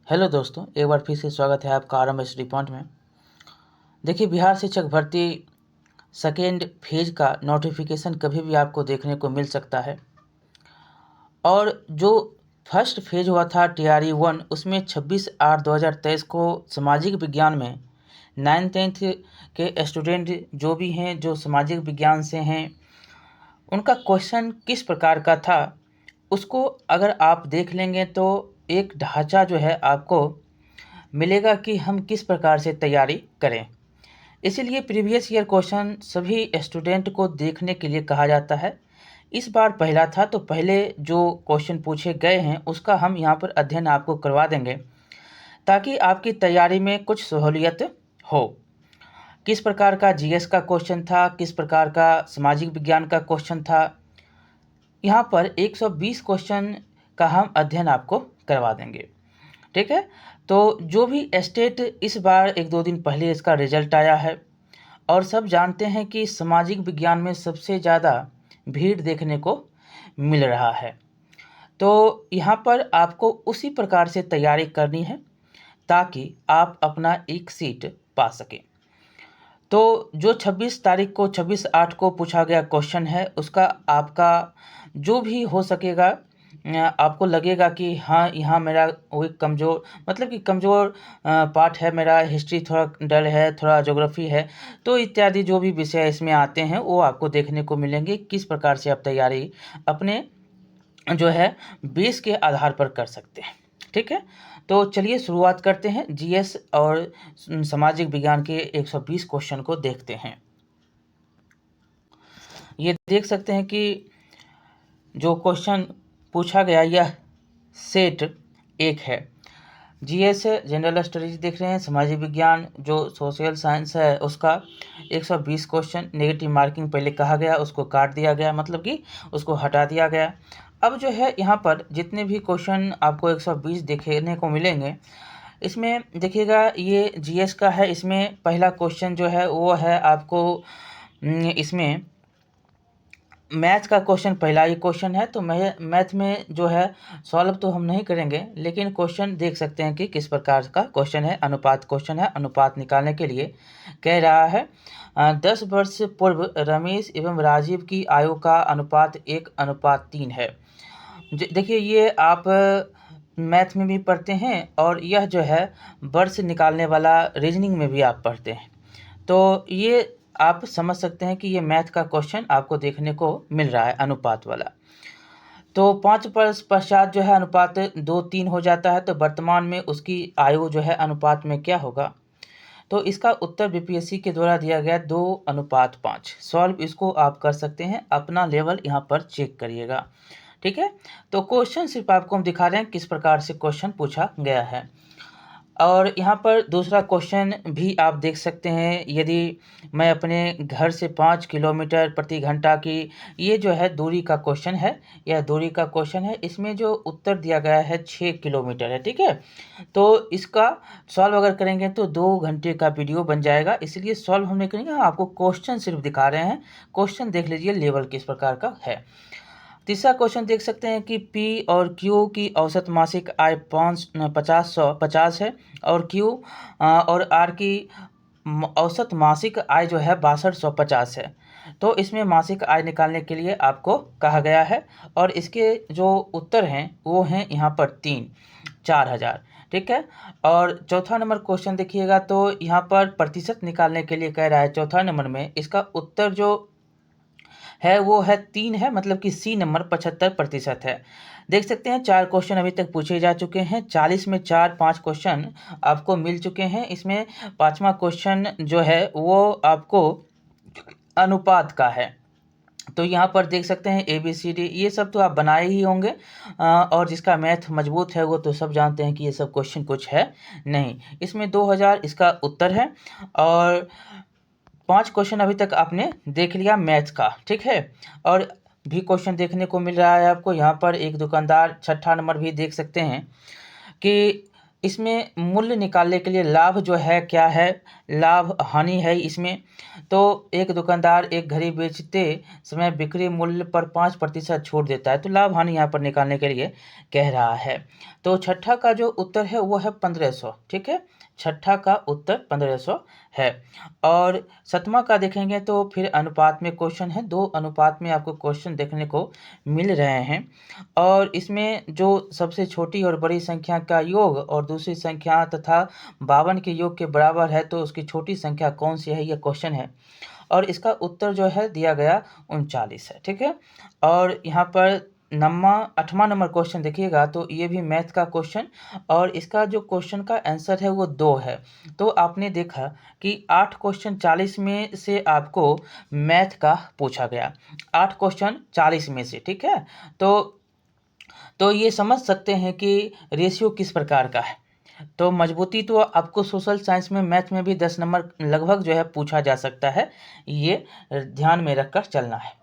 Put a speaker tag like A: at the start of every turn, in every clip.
A: Hello दोस्तों, एक बार फिर से स्वागत है आपका RMS पॉइंट में। देखिए, बिहार शिक्षक भर्ती सेकेंड फेज का नोटिफिकेशन कभी भी आपको देखने को मिल सकता है। और जो फर्स्ट फेज हुआ था TRE 1, उसमें 26/8/2023 को सामाजिक विज्ञान में 9th-10th के स्टूडेंट जो भी हैं, जो सामाजिक विज्ञान से हैं, उनका क्वेश्चन किस प्रकार का था, उसको अगर आप देख लेंगे तो एक ढांचा जो है आपको मिलेगा कि हम किस प्रकार से तैयारी करें। इसीलिए प्रीवियस ईयर क्वेश्चन सभी स्टूडेंट को देखने के लिए कहा जाता है। इस बार पहला था, तो पहले जो क्वेश्चन पूछे गए हैं उसका हम यहाँ पर अध्ययन आपको करवा देंगे, ताकि आपकी तैयारी में कुछ सहूलियत हो। किस प्रकार का जीएस का क्वेश्चन था, किस प्रकार का सामाजिक विज्ञान का क्वेश्चन था, यहाँ पर 120 क्वेश्चन का हम अध्ययन आपको करवा देंगे। ठीक है, तो जो भी स्टेट इस बार 1-2 दिन पहले इसका रिजल्ट आया है, और सब जानते हैं कि सामाजिक विज्ञान में सबसे ज़्यादा भीड़ देखने को मिल रहा है। तो यहाँ पर आपको उसी प्रकार से तैयारी करनी है, ताकि आप अपना एक सीट पा सकें। तो जो 26 तारीख को 26/8 को पूछा गया क्वेश्चन है, उसका आपका जो भी हो सकेगा, आपको लगेगा कि हाँ, यहाँ मेरा वही कमज़ोर, मतलब कि कमज़ोर पार्ट है, मेरा हिस्ट्री थोड़ा डल है, थोड़ा ज्योग्राफी है, तो इत्यादि जो भी विषय इसमें आते हैं वो आपको देखने को मिलेंगे। किस प्रकार से आप तैयारी अपने जो है बेस के आधार पर कर सकते हैं। ठीक है, तो चलिए शुरुआत करते हैं। जीएस और सामाजिक विज्ञान के 120 क्वेश्चन को देखते हैं। ये देख सकते हैं कि जो क्वेश्चन पूछा गया यह सेट 1 है। जीएस जनरल स्टडीज देख रहे हैं, सामाजिक विज्ञान जो सोशल साइंस है उसका 120 क्वेश्चन। नेगेटिव मार्किंग पहले कहा गया, उसको काट दिया गया, मतलब कि उसको हटा दिया गया। अब जो है यहाँ पर जितने भी क्वेश्चन आपको 120 देखने को मिलेंगे, इसमें देखिएगा ये जीएस का है। इसमें पहला क्वेश्चन जो है वो है आपको इसमें मैथ का क्वेश्चन पहला ही क्वेश्चन है। तो मैथ में जो है सॉल्व तो हम नहीं करेंगे, लेकिन क्वेश्चन देख सकते हैं कि किस प्रकार का क्वेश्चन है। अनुपात क्वेश्चन है। अनुपात निकालने के लिए कह रहा है 10 वर्ष पूर्व रमेश एवं राजीव की आयु का अनुपात 1:3 है। देखिए, ये आप मैथ में भी पढ़ते हैं, और यह जो है वर्ष निकालने वाला रीजनिंग में भी आप पढ़ते हैं। तो ये आप समझ सकते हैं कि ये मैथ का क्वेश्चन आपको देखने को मिल रहा है, अनुपात वाला। तो 5 वर्ष पश्चात जो है अनुपात 2:3 हो जाता है, तो वर्तमान में उसकी आयु जो है अनुपात में क्या होगा। तो इसका उत्तर बीपीएससी के द्वारा दिया गया 2:5। सॉल्व इसको आप कर सकते हैं, अपना लेवल यहाँ पर चेक करिएगा। ठीक है, तो क्वेश्चन सिर्फ आपको हम दिखा रहे हैं किस प्रकार से क्वेश्चन पूछा गया है। और यहाँ पर दूसरा क्वेश्चन भी आप देख सकते हैं। यदि मैं अपने घर से 5 किलोमीटर प्रति घंटा की, ये जो है दूरी का क्वेश्चन है, यह दूरी का क्वेश्चन है। इसमें जो उत्तर दिया गया है 6 किलोमीटर है। ठीक है, तो इसका सॉल्व अगर करेंगे तो 2 घंटे का वीडियो बन जाएगा, इसलिए सॉल्व हम नहीं करेंगे, आपको क्वेश्चन सिर्फ दिखा रहे हैं। क्वेश्चन देख लीजिए लेवल किस प्रकार का है। तीसरा क्वेश्चन देख सकते हैं कि पी और क्यू की औसत मासिक आय 50 है, और क्यू और आर की औसत मासिक आय जो है 6250 है। तो इसमें मासिक आय निकालने के लिए आपको कहा गया है, और इसके जो उत्तर हैं वो हैं यहाँ पर 4000। ठीक है, और चौथा नंबर क्वेश्चन देखिएगा, तो यहाँ पर प्रतिशत निकालने के लिए कह रहा है। चौथा नंबर में इसका उत्तर जो है वो है 3 है, मतलब कि सी नंबर 75% है। देख सकते हैं 4 क्वेश्चन अभी तक पूछे जा चुके हैं। 40 में 4 5 क्वेश्चन आपको मिल चुके हैं। इसमें 5वां क्वेश्चन जो है वो आपको अनुपात का है। तो यहाँ पर देख सकते हैं ABCD, ये सब तो आप बनाए ही होंगे, और जिसका मैथ मजबूत है वो तो सब जानते हैं कि ये सब क्वेश्चन कुछ है नहीं। इसमें 2000 इसका उत्तर है, और 5 क्वेश्चन अभी तक आपने देख लिया मैथ का। ठीक है, और भी क्वेश्चन देखने को मिल रहा है आपको। यहाँ पर एक दुकानदार, छठा नंबर भी देख सकते हैं कि इसमें मूल्य निकालने के लिए लाभ जो है क्या है, लाभ हानि है इसमें। तो एक दुकानदार एक घड़ी बेचते समय बिक्री मूल्य पर 5% छूट देता है, तो लाभ हानि यहाँ पर निकालने के लिए कह रहा है। तो छठा का जो उत्तर है वो है 1500, ठीक है, छठा का उत्तर 1500 है। और सतमा का देखेंगे तो फिर अनुपात में क्वेश्चन है, 2 अनुपात में आपको क्वेश्चन देखने को मिल रहे हैं। और इसमें जो सबसे छोटी और बड़ी संख्या का योग और दूसरी संख्या तथा 52 के योग के बराबर है, तो उसकी छोटी संख्या कौन सी है, ये क्वेश्चन है। और इसका उत्तर जो है दिया गया 39 है, ठीक है। और यहाँ पर 8वां नंबर क्वेश्चन देखिएगा, तो ये भी मैथ का क्वेश्चन, और इसका जो क्वेश्चन का आंसर है वो 2 है। तो आपने देखा कि 8 क्वेश्चन 40 में से आपको मैथ का पूछा गया, 8 क्वेश्चन 40 में से, ठीक है। तो ये समझ सकते हैं कि रेशियो किस प्रकार का है। तो मजबूती तो आपको सोशल साइंस में, मैथ में भी 10 नंबर लगभग जो है पूछा जा सकता है, ये ध्यान में रखकर चलना है।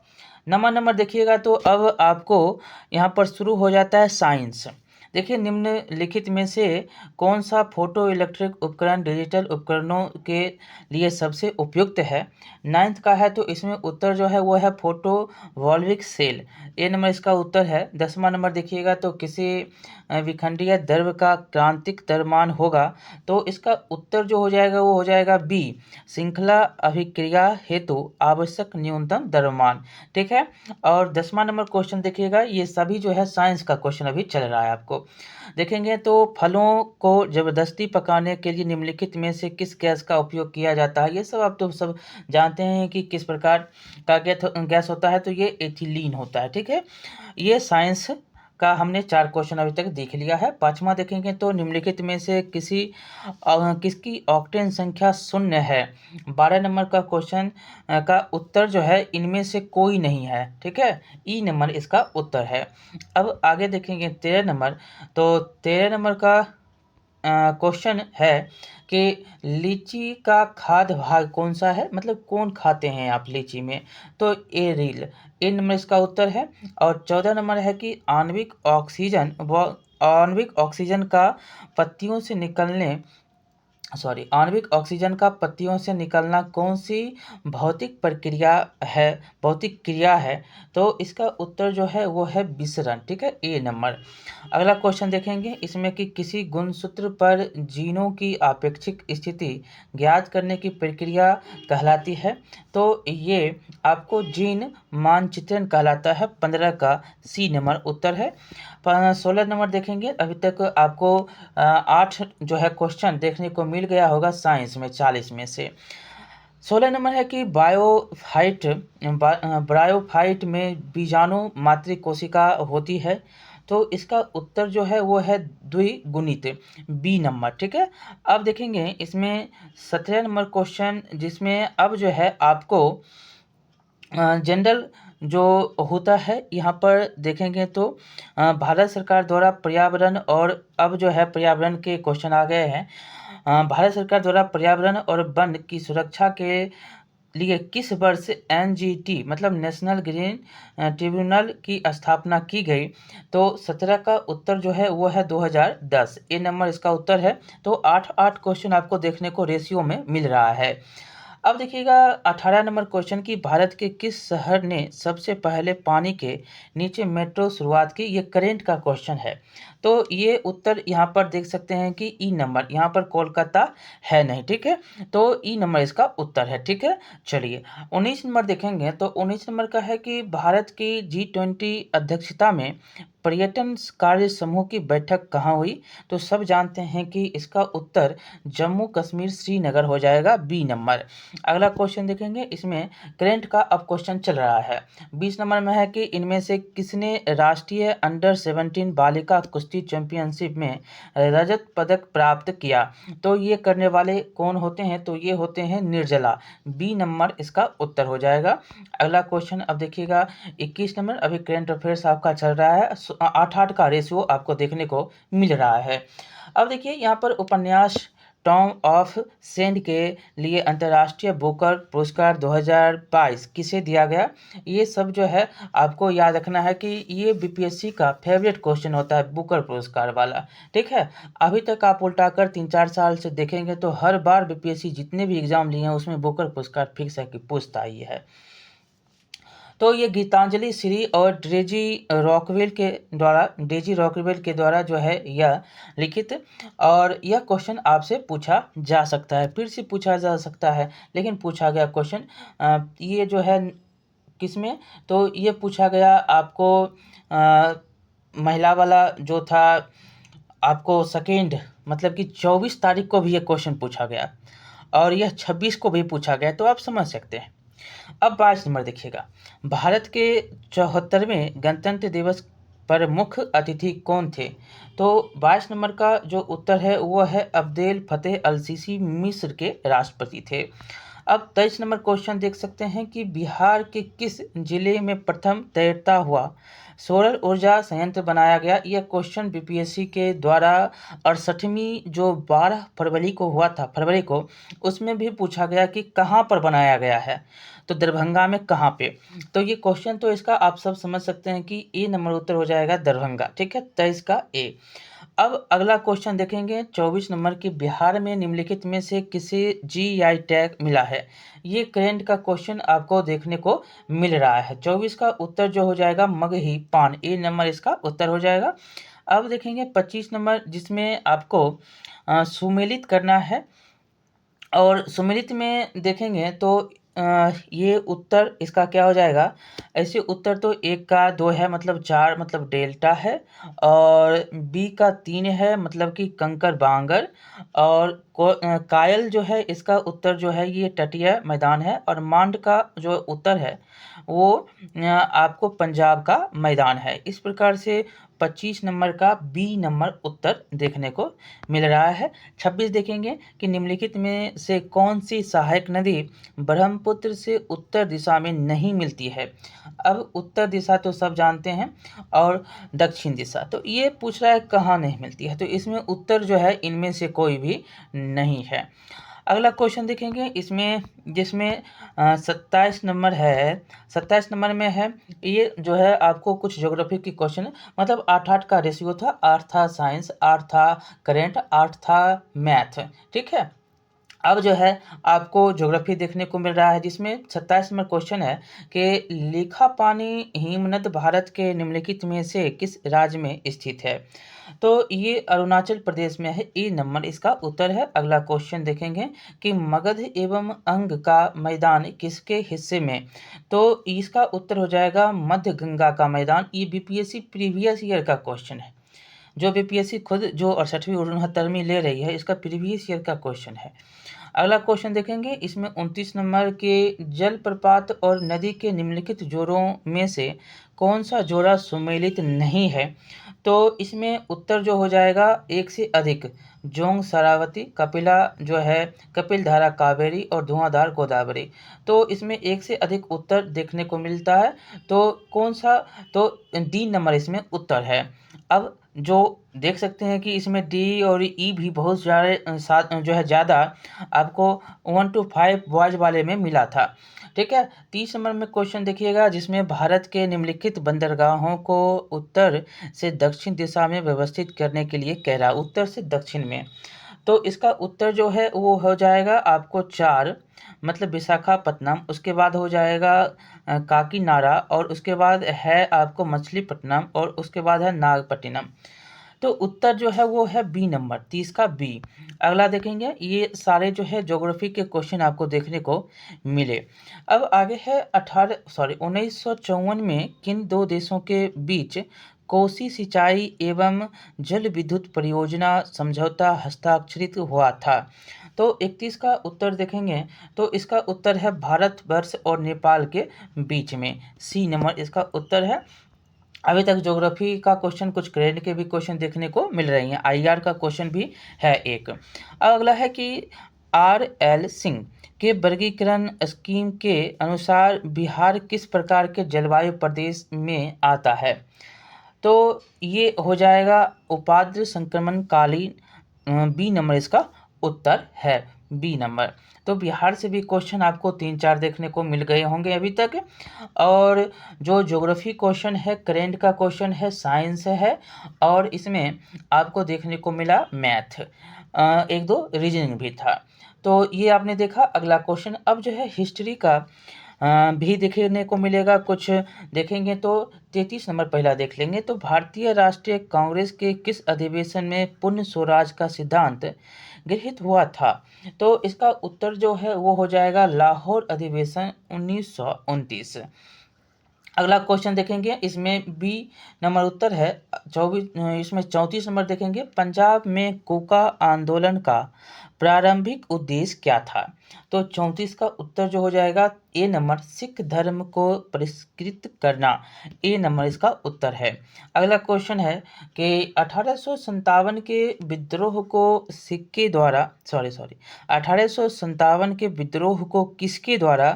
A: नंबर देखिएगा, तो अब आपको यहाँ पर शुरू हो जाता है साइंस। देखिए, निम्नलिखित में से कौन सा फोटो इलेक्ट्रिक उपकरण डिजिटल उपकरणों के लिए सबसे उपयुक्त है। 9th का है, तो इसमें उत्तर जो है वो है फोटो वॉल्विक सेल, ए नंबर इसका उत्तर है। 10वां नंबर देखिएगा, तो किसी विखंडीय द्रव्य का क्रांतिक द्रव्यमान होगा, तो इसका उत्तर जो हो जाएगा वो हो जाएगा बी, श्रृंखला अभिक्रिया हेतु आवश्यक न्यूनतम द्रव्यमान, ठीक है। और 10वां नंबर क्वेश्चन देखिएगा, ये सभी जो है साइंस का क्वेश्चन अभी चल रहा है। आपको देखेंगे तो फलों को जबरदस्ती पकाने के लिए निम्नलिखित में से किस गैस का उपयोग किया जाता है, ये सब आप तो सब जानते हैं कि किस प्रकार का गैस होता है, तो ये एथिलीन होता है, ठीक है। ये साइंस का हमने 4 क्वेश्चन अभी तक देख लिया है। 5वां देखेंगे तो निम्नलिखित में से किसकी ऑक्टेन संख्या 0 है। 12 नंबर का क्वेश्चन का उत्तर जो है इनमें से कोई नहीं है, ठीक है, ई नंबर इसका उत्तर है। अब आगे देखेंगे 13 नंबर, तो 13 नंबर का क्वेश्चन है कि लीची का खाद्य भाग कौन सा है, मतलब कौन खाते हैं आप लीची में, तो ए रील, ए नंबर इसका उत्तर है। और 14 नंबर है कि आणविक ऑक्सीजन का पत्तियों से निकलने आणविक ऑक्सीजन का पत्तियों से निकलना कौन सी भौतिक क्रिया है, तो इसका उत्तर जो है वो है विसरण, ठीक है, ए नंबर। अगला क्वेश्चन देखेंगे, इसमें कि किसी गुणसूत्र पर जीनों की आपेक्षिक स्थिति ज्ञात करने की प्रक्रिया कहलाती है, तो ये आपको जीन मानचित्रण कहलाता है। 15 का सी नंबर उत्तर है। 16 नंबर देखेंगे, अभी तक आपको 8 जो है क्वेश्चन देखने को मिल गया होगा साइंस में 40 में से। 16 नंबर है कि ब्रायोफाइट में बीजाणु मातृकोशिका होती है, तो इसका उत्तर जो है वो है द्विगुणित, बी नंबर, ठीक है। अब देखेंगे इसमें 17 नंबर क्वेश्चन, जिसमें अब जो है आपको जनरल जो होता है यहाँ पर देखेंगे तो भारत सरकार द्वारा पर्यावरण, और अब जो है पर्यावरण के क्वेश्चन आ गए हैं। भारत सरकार द्वारा पर्यावरण और वन की सुरक्षा के लिए किस वर्ष एनजीटी मतलब नेशनल ग्रीन ट्रिब्यूनल की स्थापना की गई, तो 17 का उत्तर जो है वो है 2010, ए नंबर इसका उत्तर है। तो 8 क्वेश्चन आपको देखने को रेशियो में मिल रहा है। अब देखिएगा 18 नंबर क्वेश्चन की, भारत के किस शहर ने सबसे पहले पानी के नीचे मेट्रो शुरुआत की, ये करेंट का क्वेश्चन है। तो ये उत्तर यहाँ पर देख सकते हैं कि ई नंबर, यहाँ पर कोलकाता है नहीं, ठीक है, तो ई नंबर इसका उत्तर है, ठीक है। चलिए 19 नंबर देखेंगे, तो 19 नंबर का है कि भारत की G20 अध्यक्षता में पर्यटन कार्य समूह की बैठक कहाँ हुई, तो सब जानते हैं कि इसका उत्तर जम्मू कश्मीर श्रीनगर हो जाएगा, बी नंबर। अगला क्वेश्चन देखेंगे, इसमें करंट का अब क्वेश्चन चल रहा है। 20 नंबर में है कि इनमें से किसने राष्ट्रीय अंडर 17 बालिका कुश्ती चैंपियनशिप में रजत पदक प्राप्त किया, तो ये करने वाले कौन होते हैं, तो ये होते हैं निर्जला, बी नंबर इसका उत्तर हो जाएगा। अगला क्वेश्चन अब देखिएगा 21 नंबर, अभी करंट अफेयर्स आपका चल रहा है, 8 का रेशियो आपको देखने को मिल रहा है। अब देखिए यहाँ पर उपन्यास टॉम ऑफ सेंड के लिए अंतर्राष्ट्रीय बुकर पुरस्कार 2022 किसे दिया गया? ये सब जो है आपको याद रखना है कि ये बीपीएससी का फेवरेट क्वेश्चन होता है, बुकर पुरस्कार वाला। ठीक है, अभी तक आप उल्टाकर 3-4 साल से देखेंगे तो हर बार बीपीएससी जितने भी एग्जाम लिए हैं उसमें बुकर पुरस्कार फिक्स है कि पूछता ही है। तो ये गीतांजलि श्री और डेजी रॉकवेल के द्वारा जो है यह लिखित, और यह क्वेश्चन आपसे पूछा जा सकता है, फिर से पूछा जा सकता है, लेकिन पूछा गया क्वेश्चन ये जो है किसमें, तो ये पूछा गया आपको महिला वाला जो था आपको सेकेंड, मतलब कि 24 तारीख को भी ये क्वेश्चन पूछा गया और यह 26 को भी पूछा गया, तो आप समझ सकते हैं। अब 22 नंबर देखिएगा, भारत के 74वें गणतंत्र दिवस पर मुख्य अतिथि कौन थे? तो 22 नंबर का जो उत्तर है वो है अब्देल फतेह अल सीसी, मिस्र के राष्ट्रपति थे। अब 23 नंबर क्वेश्चन देख सकते हैं कि बिहार के किस जिले में प्रथम तैरता हुआ सौर ऊर्जा संयंत्र बनाया गया? यह क्वेश्चन बीपीएससी के द्वारा 68वीं जो 12 फरवरी को हुआ था, फरवरी को, उसमें भी पूछा गया कि कहाँ पर बनाया गया है, तो दरभंगा में कहाँ पे? तो ये क्वेश्चन तो इसका आप सब समझ सकते हैं कि ए नंबर उत्तर हो जाएगा दरभंगा। ठीक है, 23 का ए। अब अगला क्वेश्चन देखेंगे 24 नंबर की, बिहार में निम्नलिखित में से किसे जीआई टैग मिला है? ये करंट का क्वेश्चन आपको देखने को मिल रहा है। 24 का उत्तर जो हो जाएगा मगही पान, ए नंबर इसका उत्तर हो जाएगा। अब देखेंगे 25 नंबर, जिसमें आपको सुमेलित करना है, और सुमेलित में देखेंगे तो ये उत्तर इसका क्या हो जाएगा? ऐसे उत्तर तो एक का 2 है, मतलब 4, मतलब डेल्टा है, और बी का 3 है, मतलब कि कंकर बांगर, और कायल जो है इसका उत्तर जो है ये तटीय मैदान है, और मांड का जो उत्तर है वो आपको पंजाब का मैदान है। इस प्रकार से 25 नंबर का बी नंबर उत्तर देखने को मिल रहा है। 26 देखेंगे कि निम्नलिखित में से कौन सी सहायक नदी ब्रह्मपुत्र से उत्तर दिशा में नहीं मिलती है? अब उत्तर दिशा तो सब जानते हैं, और दक्षिण दिशा, तो ये पूछ रहा है कहाँ नहीं मिलती है, तो इसमें उत्तर जो है इनमें से कोई भी नहीं है। अगला क्वेश्चन देखेंगे इसमें, जिसमें 27 नंबर है, 27 नंबर में है, ये जो है आपको कुछ ज्योग्राफी की क्वेश्चन, मतलब 8-8 का रेशियो था, 8 था साइंस, 8 था करेंट, 8 था मैथ। ठीक है, अब जो है आपको ज्योग्राफी देखने को मिल रहा है, जिसमें 27 नंबर क्वेश्चन है कि लिखापानी हिमनद भारत के निम्नलिखित में से किस राज्य में स्थित है? तो ये अरुणाचल प्रदेश में है, ए नंबर इसका उत्तर है। अगला क्वेश्चन देखेंगे कि मगध एवं अंग का मैदान किसके हिस्से में? तो इसका उत्तर हो जाएगा मध्य गंगा का मैदान। ये बीपीएससी प्रीवियस ईयर का क्वेश्चन है, जो बीपीएससी खुद जो 68वीं 69वीं ले रही है, इसका प्रीवियस ईयर का क्वेश्चन है। अगला क्वेश्चन देखेंगे, इसमें 29 नंबर के जलप्रपात और नदी के निम्नलिखित जोड़ों में से कौन सा जोड़ा सुमेलित नहीं है? तो इसमें उत्तर जो हो जाएगा एक से अधिक, जोंग शरावती, कपिला जो है कपिलधारा कावेरी, और धुआंधार गोदावरी। तो इसमें एक से अधिक उत्तर देखने को मिलता है, तो कौन सा? तो डी नंबर इसमें उत्तर है। अब जो देख सकते हैं कि इसमें डी और ई भी बहुत ज़्यादा जो है ज़्यादा आपको 1 to 5 बॉयज वाले में मिला था। ठीक है, 30 नंबर में क्वेश्चन देखिएगा, जिसमें भारत के निम्नलिखित बंदरगाहों को उत्तर से दक्षिण दिशा में व्यवस्थित करने के लिए कह रहा है, उत्तर से दक्षिण में। तो इसका उत्तर जो है वो हो जाएगा आपको 4, मतलब विशाखापट्टनम, उसके बाद हो जाएगा काकीनाडा, और उसके बाद है आपको मछलीपट्टनम, और उसके बाद है नागपट्टिनम। तो उत्तर जो है वो है बी नंबर, 30 का बी। अगला देखेंगे, ये सारे जो है ज्योग्राफी के क्वेश्चन आपको देखने को मिले। अब आगे है 1954 में किन दो देशों के बीच कोसी सिंचाई एवं जल विद्युत परियोजना समझौता हस्ताक्षरित हुआ था? तो 31 का उत्तर देखेंगे, तो इसका उत्तर है भारत वर्ष और नेपाल के बीच में, सी नंबर इसका उत्तर है। अभी तक ज्योग्राफी का क्वेश्चन, कुछ करंट के भी क्वेश्चन देखने को मिल रही हैं, आईआर का क्वेश्चन भी है एक। अब अगला है कि आर.एल. सिंह के वर्गीकरण स्कीम के अनुसार बिहार किस प्रकार के जलवायु प्रदेश में आता है? तो ये हो जाएगा उपाद्र संक्रमण कालीन, बी नंबर इसका उत्तर है बी नंबर। तो बिहार से भी क्वेश्चन आपको 3-4 देखने को मिल गए होंगे अभी तक। और जो ज्योग्राफी क्वेश्चन है, करेंट का क्वेश्चन है, साइंस है, और इसमें आपको देखने को मिला मैथ, एक दो रीजनिंग भी था। तो ये आपने देखा। अगला क्वेश्चन अब जो है हिस्ट्री का भी देखने को मिलेगा। कुछ देखेंगे तो 33 नंबर पहला देख लेंगे। तो भारतीय राष्ट्रीय कांग्रेस के किस अधिवेशन में पूर्ण स्वराज का सिद्धांत गृहीत हुआ था? तो इसका उत्तर जो है वो हो जाएगा लाहौर अधिवेशन 1929। अगला क्वेश्चन देखेंगे, इसमें बी नंबर उत्तर है 24। इसमें 34 नंबर देखेंगे, पंजाब में कोका आंदोलन का प्रारंभिक उद्देश्य क्या था? तो 34 का उत्तर जो हो जाएगा ए नंबर, सिख धर्म को परिष्कृत करना, ए नंबर इसका उत्तर है। अगला क्वेश्चन है कि 1857 के विद्रोह को सिक्के द्वारा 1857 के विद्रोह को किसके द्वारा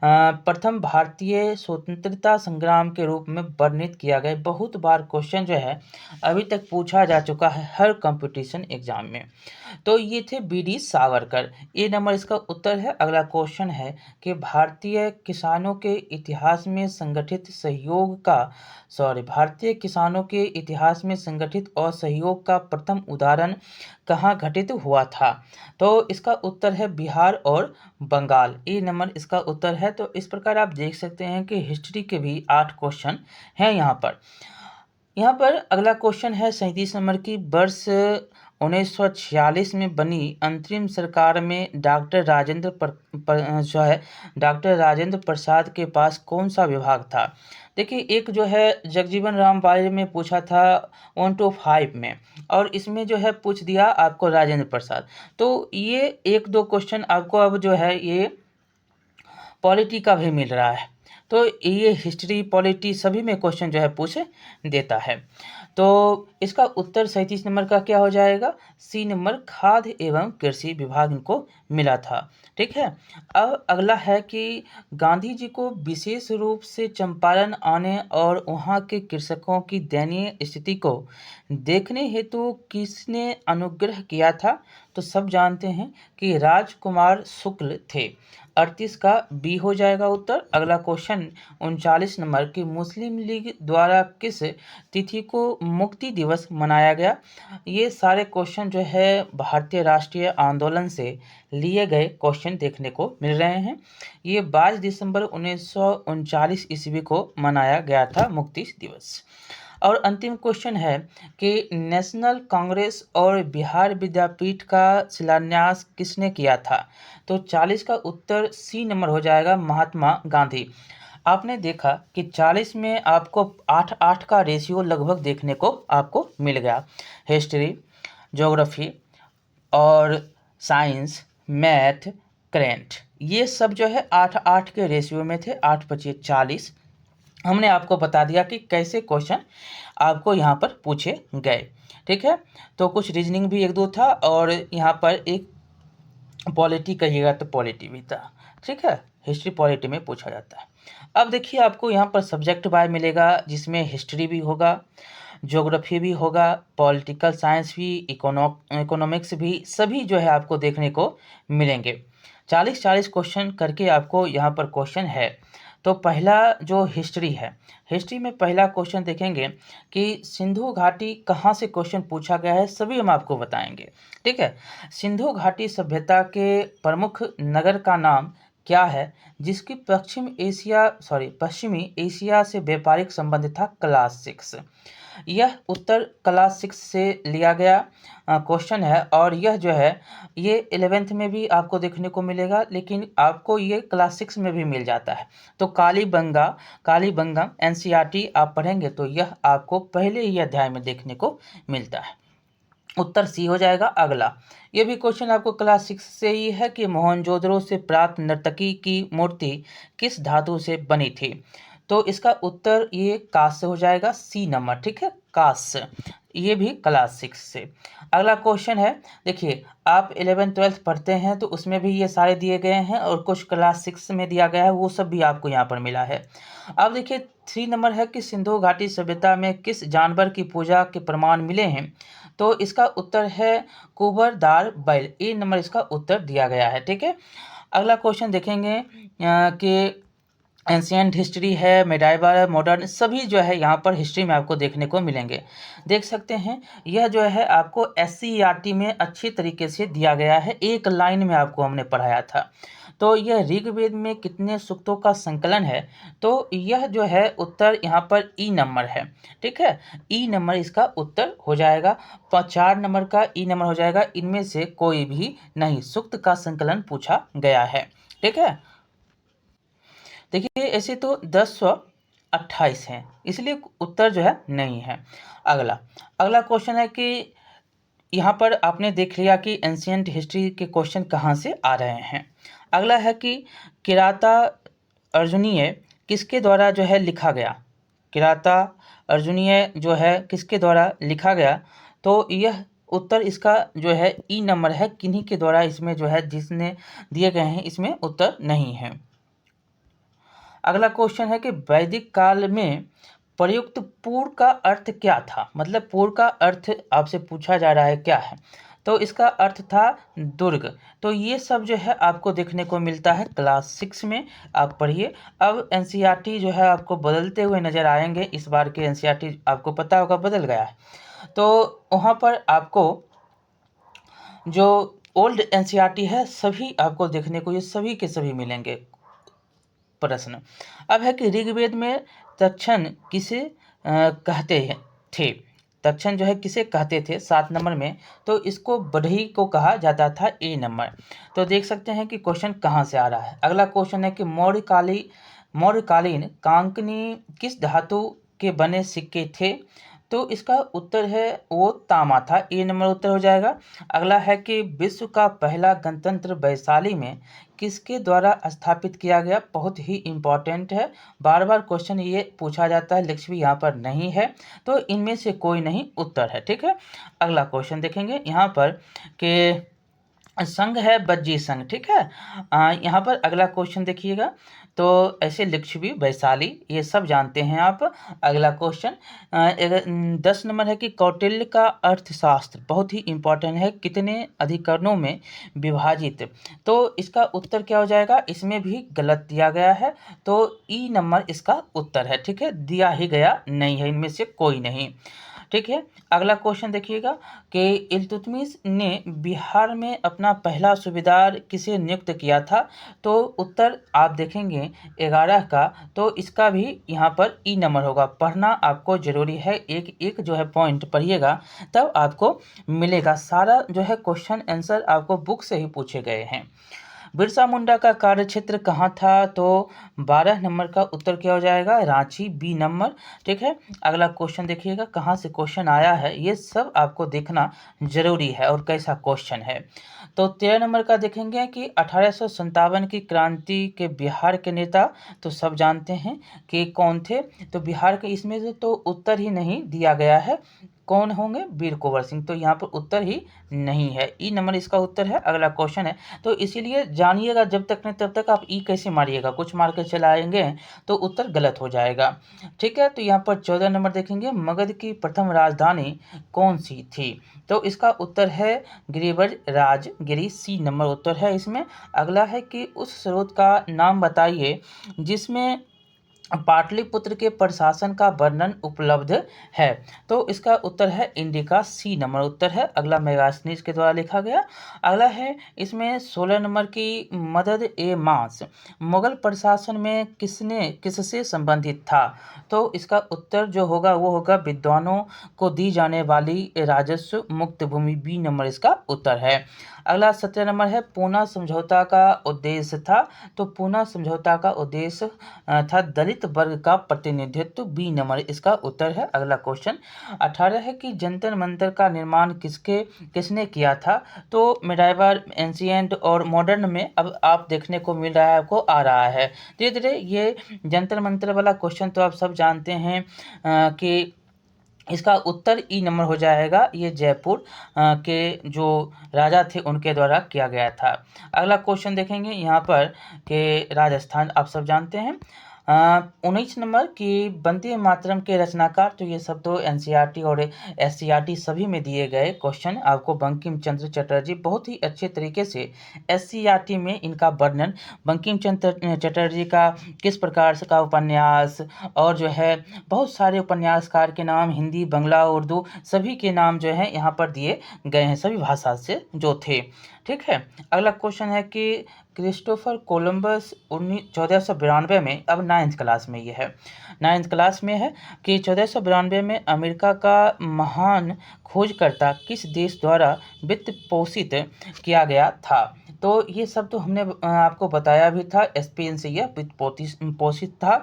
A: प्रथम भारतीय स्वतंत्रता संग्राम के रूप में वर्णित किया गया? बहुत बार क्वेश्चन जो है अभी तक पूछा जा चुका है हर कंपटीशन एग्जाम में। तो ये थे बी.डी. सावरकर, ए नंबर इसका उत्तर है। अगला क्वेश्चन है कि भारतीय किसानों के इतिहास में संगठित असहयोग का प्रथम उदाहरण कहाँ घटित हुआ था? तो इसका उत्तर है बिहार और बंगाल, ए नंबर इसका उत्तर है। तो इस प्रकार आप देख सकते हैं कि हिस्ट्री के भी 8 क्वेश्चन हैं यहाँ पर अगला क्वेश्चन है 37 नंबर की, वर्ष 1946 में बनी अंतरिम सरकार में डॉक्टर राजेंद्र प्रसाद के पास कौन सा विभाग था? देखिए, एक जो है जगजीवन राम बारे में पूछा था 1 to 5 में, और इसमें जो है पूछ दिया आपको राजेंद्र प्रसाद। तो ये 1-2 क्वेश्चन आपको अब जो है ये पॉलिटी का भी मिल रहा है। तो ये हिस्ट्री, पॉलिटी सभी में क्वेश्चन जो है पूछ देता है। तो इसका उत्तर 37 नंबर का क्या हो जाएगा? सी नंबर, खाद्य एवं कृषि विभाग इनको मिला था। ठीक है। अब अगला है कि गांधी जी को विशेष रूप से चंपारण आने और वहाँ के कृषकों की दयनीय स्थिति को देखने हेतु किसने अनुग्रह किया था? तो सब जानते हैं कि राजकुमार शुक्ल थे। 38 का बी हो जाएगा उत्तर। अगला क्वेश्चन 39 नंबर की, मुस्लिम लीग द्वारा किस तिथि को मुक्ति दिवस मनाया गया? ये सारे क्वेश्चन जो है भारतीय राष्ट्रीय आंदोलन से लिए गए क्वेश्चन देखने को मिल रहे हैं। ये 22 दिसंबर 1939 ईस्वी को मनाया गया था मुक्ति दिवस। और अंतिम क्वेश्चन है कि नेशनल कांग्रेस और बिहार विद्यापीठ का शिलान्यास किसने किया था? तो 40 का उत्तर सी नंबर हो जाएगा, महात्मा गांधी। आपने देखा कि 40 में आपको 8-8 का रेशियो लगभग देखने को आपको मिल गया। हिस्ट्री, ज्योग्राफी और साइंस, मैथ, करेंट, ये सब जो है 8-8 के रेशियो में थे। 8-25-40 हमने आपको बता दिया कि कैसे क्वेश्चन आपको यहाँ पर पूछे गए। ठीक है। तो कुछ रीजनिंग भी 1-2 था, और यहाँ पर एक पॉलिटी कहिएगा तो पॉलिटी भी था। ठीक है। हिस्ट्री पॉलिटी में पूछा जाता है। अब देखिए, आपको यहाँ पर सब्जेक्ट वाइज मिलेगा, जिसमें हिस्ट्री भी होगा, ज्योग्राफी भी होगा, पॉलिटिकल साइंस भी, इकोनॉमिक्स भी, सभी जो है आपको देखने को मिलेंगे। 40-40 क्वेश्चन करके आपको यहाँ पर क्वेश्चन है। तो पहला जो हिस्ट्री है, हिस्ट्री में पहला क्वेश्चन देखेंगे कि सिंधु घाटी कहाँ से क्वेश्चन पूछा गया है, सभी हम आपको बताएंगे। ठीक है। सिंधु घाटी सभ्यता के प्रमुख नगर का नाम क्या है जिसकी पश्चिमी एशिया से व्यापारिक संबंध था? क्लास 6। यह उत्तर क्लास 6 से लिया गया क्वेश्चन है, और यह जो है ये 11th में भी आपको देखने को मिलेगा, लेकिन आपको ये क्लास 6 में भी मिल जाता है। तो कालीबंगम एनसीईआरटी आप पढ़ेंगे तो यह आपको पहले ही अध्याय में देखने को मिलता है। उत्तर सी हो जाएगा। अगला, ये भी क्वेश्चन आपको क्लास 6 से ही है कि मोहनजोदड़ो से प्राप्त नर्तकी की मूर्ति किस धातु से बनी थी? तो इसका उत्तर ये कांस्य हो जाएगा, सी नंबर। ठीक है, कांस्य। ये भी क्लास 6 से। अगला क्वेश्चन है, देखिए आप 11th-12th पढ़ते हैं तो उसमें भी ये सारे दिए गए हैं, और कुछ क्लास 6 में दिया गया है, वो सब भी आपको यहाँ पर मिला है। अब देखिए 3 नंबर है कि सिंधु घाटी सभ्यता में किस जानवर की पूजा के प्रमाण मिले हैं? तो इसका उत्तर है कुबरदार बैल। ए नंबर इसका उत्तर दिया गया है। ठीक है, अगला क्वेश्चन देखेंगे कि एंशियंट हिस्ट्री है, मेडाइवल है, मॉडर्न, सभी जो है यहाँ पर हिस्ट्री में आपको देखने को मिलेंगे। देख सकते हैं यह जो है आपको SCERT में अच्छी तरीके से दिया गया है, एक लाइन में आपको हमने पढ़ाया था। तो यह ऋग्वेद में कितने सूक्तों का संकलन है, तो यह जो है उत्तर यहाँ पर ई नंबर है। ठीक है, ई नंबर इसका उत्तर हो जाएगा। 4 नंबर का ई नंबर हो जाएगा। इनमें से कोई भी नहीं सूक्त का संकलन पूछा गया है। ठीक है, देखिए ऐसे तो 1028 हैं, इसलिए उत्तर जो है नहीं है। अगला अगला क्वेश्चन है कि यहाँ पर आपने देख लिया कि एंशियंट हिस्ट्री के क्वेश्चन कहाँ से आ रहे हैं। अगला है कि किराता अर्जुनीय किसके द्वारा जो है लिखा गया। किराता अर्जुनीय जो है किसके द्वारा लिखा गया, तो यह उत्तर इसका जो है ई नंबर है। किन्हीं के द्वारा इसमें जो है जिसने दिए गए हैं इसमें उत्तर नहीं है। अगला क्वेश्चन है कि वैदिक काल में प्रयुक्त पूर का अर्थ क्या था। मतलब पूर का अर्थ आपसे पूछा जा रहा है क्या है, तो इसका अर्थ था दुर्ग। तो ये सब जो है आपको देखने को मिलता है क्लास 6 में, आप पढ़िए। अब NCERT जो है आपको बदलते हुए नज़र आएंगे। इस बार के NCERT आपको पता होगा बदल गया है, तो वहाँ पर आपको जो ओल्ड NCERT है सभी आपको देखने को ये सभी के सभी मिलेंगे प्रश्न। अब है कि ऋग्वेद में तक्षण किसे कहते हैं थे। तक्षण जो है किसे कहते थे 7 नंबर में, तो इसको बढ़ई को कहा जाता था ए नंबर। तो देख सकते हैं कि क्वेश्चन कहाँ से आ रहा है। अगला क्वेश्चन है कि मौर्यकालीन कांकनी किस धातु के बने सिक्के थे, तो इसका उत्तर है वो तामा था। ए नंबर उत्तर हो जाएगा। अगला है कि विश्व का पहला गणतंत्र वैशाली में किसके द्वारा स्थापित किया गया। बहुत ही इम्पोर्टेंट है, बार बार क्वेश्चन ये पूछा जाता है, लिखित भी यहाँ पर नहीं है, तो इनमें से कोई नहीं उत्तर है। ठीक है, अगला क्वेश्चन देखेंगे यहाँ पर कि संघ है बज्जी संघ। ठीक है, यहाँ पर अगला क्वेश्चन देखिएगा, तो ऐसे लिच्छवी वैशाली ये सब जानते हैं आप। अगला क्वेश्चन 10 नंबर है कि कौटिल्य का अर्थशास्त्र बहुत ही इम्पोर्टेंट है, कितने अधिकरणों में विभाजित। तो इसका उत्तर क्या हो जाएगा, इसमें भी गलत दिया गया है, तो ई नंबर इसका उत्तर है। ठीक है, दिया ही गया नहीं है, इनमें से कोई नहीं। ठीक है, अगला क्वेश्चन देखिएगा कि इल्तुतमिश ने बिहार में अपना पहला सूबेदार किसे नियुक्त किया था, तो उत्तर आप देखेंगे 11 का, तो इसका भी यहाँ पर ई नंबर होगा। पढ़ना आपको ज़रूरी है, एक एक जो है पॉइंट पढ़िएगा तब आपको मिलेगा। सारा जो है क्वेश्चन आंसर आपको बुक से ही पूछे गए हैं। बिरसा मुंडा का कार्यक्षेत्र कहाँ था, तो 12 नंबर का उत्तर क्या हो जाएगा, रांची बी नंबर। ठीक है, अगला क्वेश्चन देखिएगा कहाँ से क्वेश्चन आया है, ये सब आपको देखना जरूरी है और कैसा क्वेश्चन है। तो 13 नंबर का देखेंगे कि 1857 की क्रांति के बिहार के नेता, तो सब जानते हैं कि कौन थे। तो बिहार के इसमें से तो उत्तर ही नहीं दिया गया है, कौन होंगे, वीर कुंवर सिंह, तो यहाँ पर उत्तर ही नहीं है। ई नंबर इसका उत्तर है। अगला क्वेश्चन है, तो इसीलिए जानिएगा जब तक नहीं तब तक आप ई कैसे मारिएगा, कुछ मार के चलाएंगे तो उत्तर गलत हो जाएगा। ठीक है, तो यहाँ पर 14 नंबर देखेंगे, मगध की प्रथम राजधानी कौन सी थी, तो इसका उत्तर है गिरिव्रज राजगिरी, सी नंबर उत्तर है इसमें। अगला है कि उस स्रोत का नाम बताइए जिसमें पाटलिपुत्र के प्रशासन का वर्णन उपलब्ध है, तो इसका उत्तर है इंडिका, सी नंबर उत्तर है। अगला मेगास्थनीज के द्वारा लिखा गया। अगला है इसमें 16 नंबर की मदद ए मांस मुगल प्रशासन में किससे संबंधित था, तो इसका उत्तर जो होगा वो होगा विद्वानों को दी जाने वाली राजस्व मुक्त भूमि, बी नंबर इसका उत्तर है। अगला 17 नंबर है पूना समझौता का उद्देश्य था, तो पूना समझौता का उद्देश्य था दलित वर्ग का प्रतिनिधित्व, बी नंबर इसका उत्तर है। अगला क्वेश्चन 18 है कि जंतर मंतर का निर्माण किसने किया था, तो मेडाइवल, एंशिएंट और मॉडर्न में अब आप देखने को मिल रहा है, आपको आ रहा है धीरे धीरे। ये जंतर मंतर वाला क्वेश्चन तो आप सब जानते हैं कि इसका उत्तर ई नंबर हो जाएगा। ये जयपुर के जो राजा थे उनके द्वारा किया गया था। अगला क्वेश्चन देखेंगे यहाँ पर कि राजस्थान आप सब जानते हैं। 19 नंबर कि वंदे मातरम के रचनाकार, तो ये सब तो एनसीईआरटी और एससीईआरटी सभी में दिए गए क्वेश्चन आपको बंकिम चंद्र चटर्जी बहुत ही अच्छे तरीके से एससीईआरटी में इनका वर्णन, बंकिम चंद्र चटर्जी का किस प्रकार से का उपन्यास और जो है बहुत सारे उपन्यासकार के नाम हिंदी, बांग्ला, उर्दू सभी के नाम जो है यहाँ पर दिए गए हैं सभी भाषा से जो थे। ठीक है, अगला क्वेश्चन है कि क्रिस्टोफर कोलंबस 1492 में, अब 9th क्लास में ये है, 9th क्लास में है कि 1492 में अमेरिका का महान खोजकर्ता किस देश द्वारा वित्त पोषित किया गया था। तो ये सब तो हमने आपको बताया भी था, स्पेन से यह वित्त पोषित था।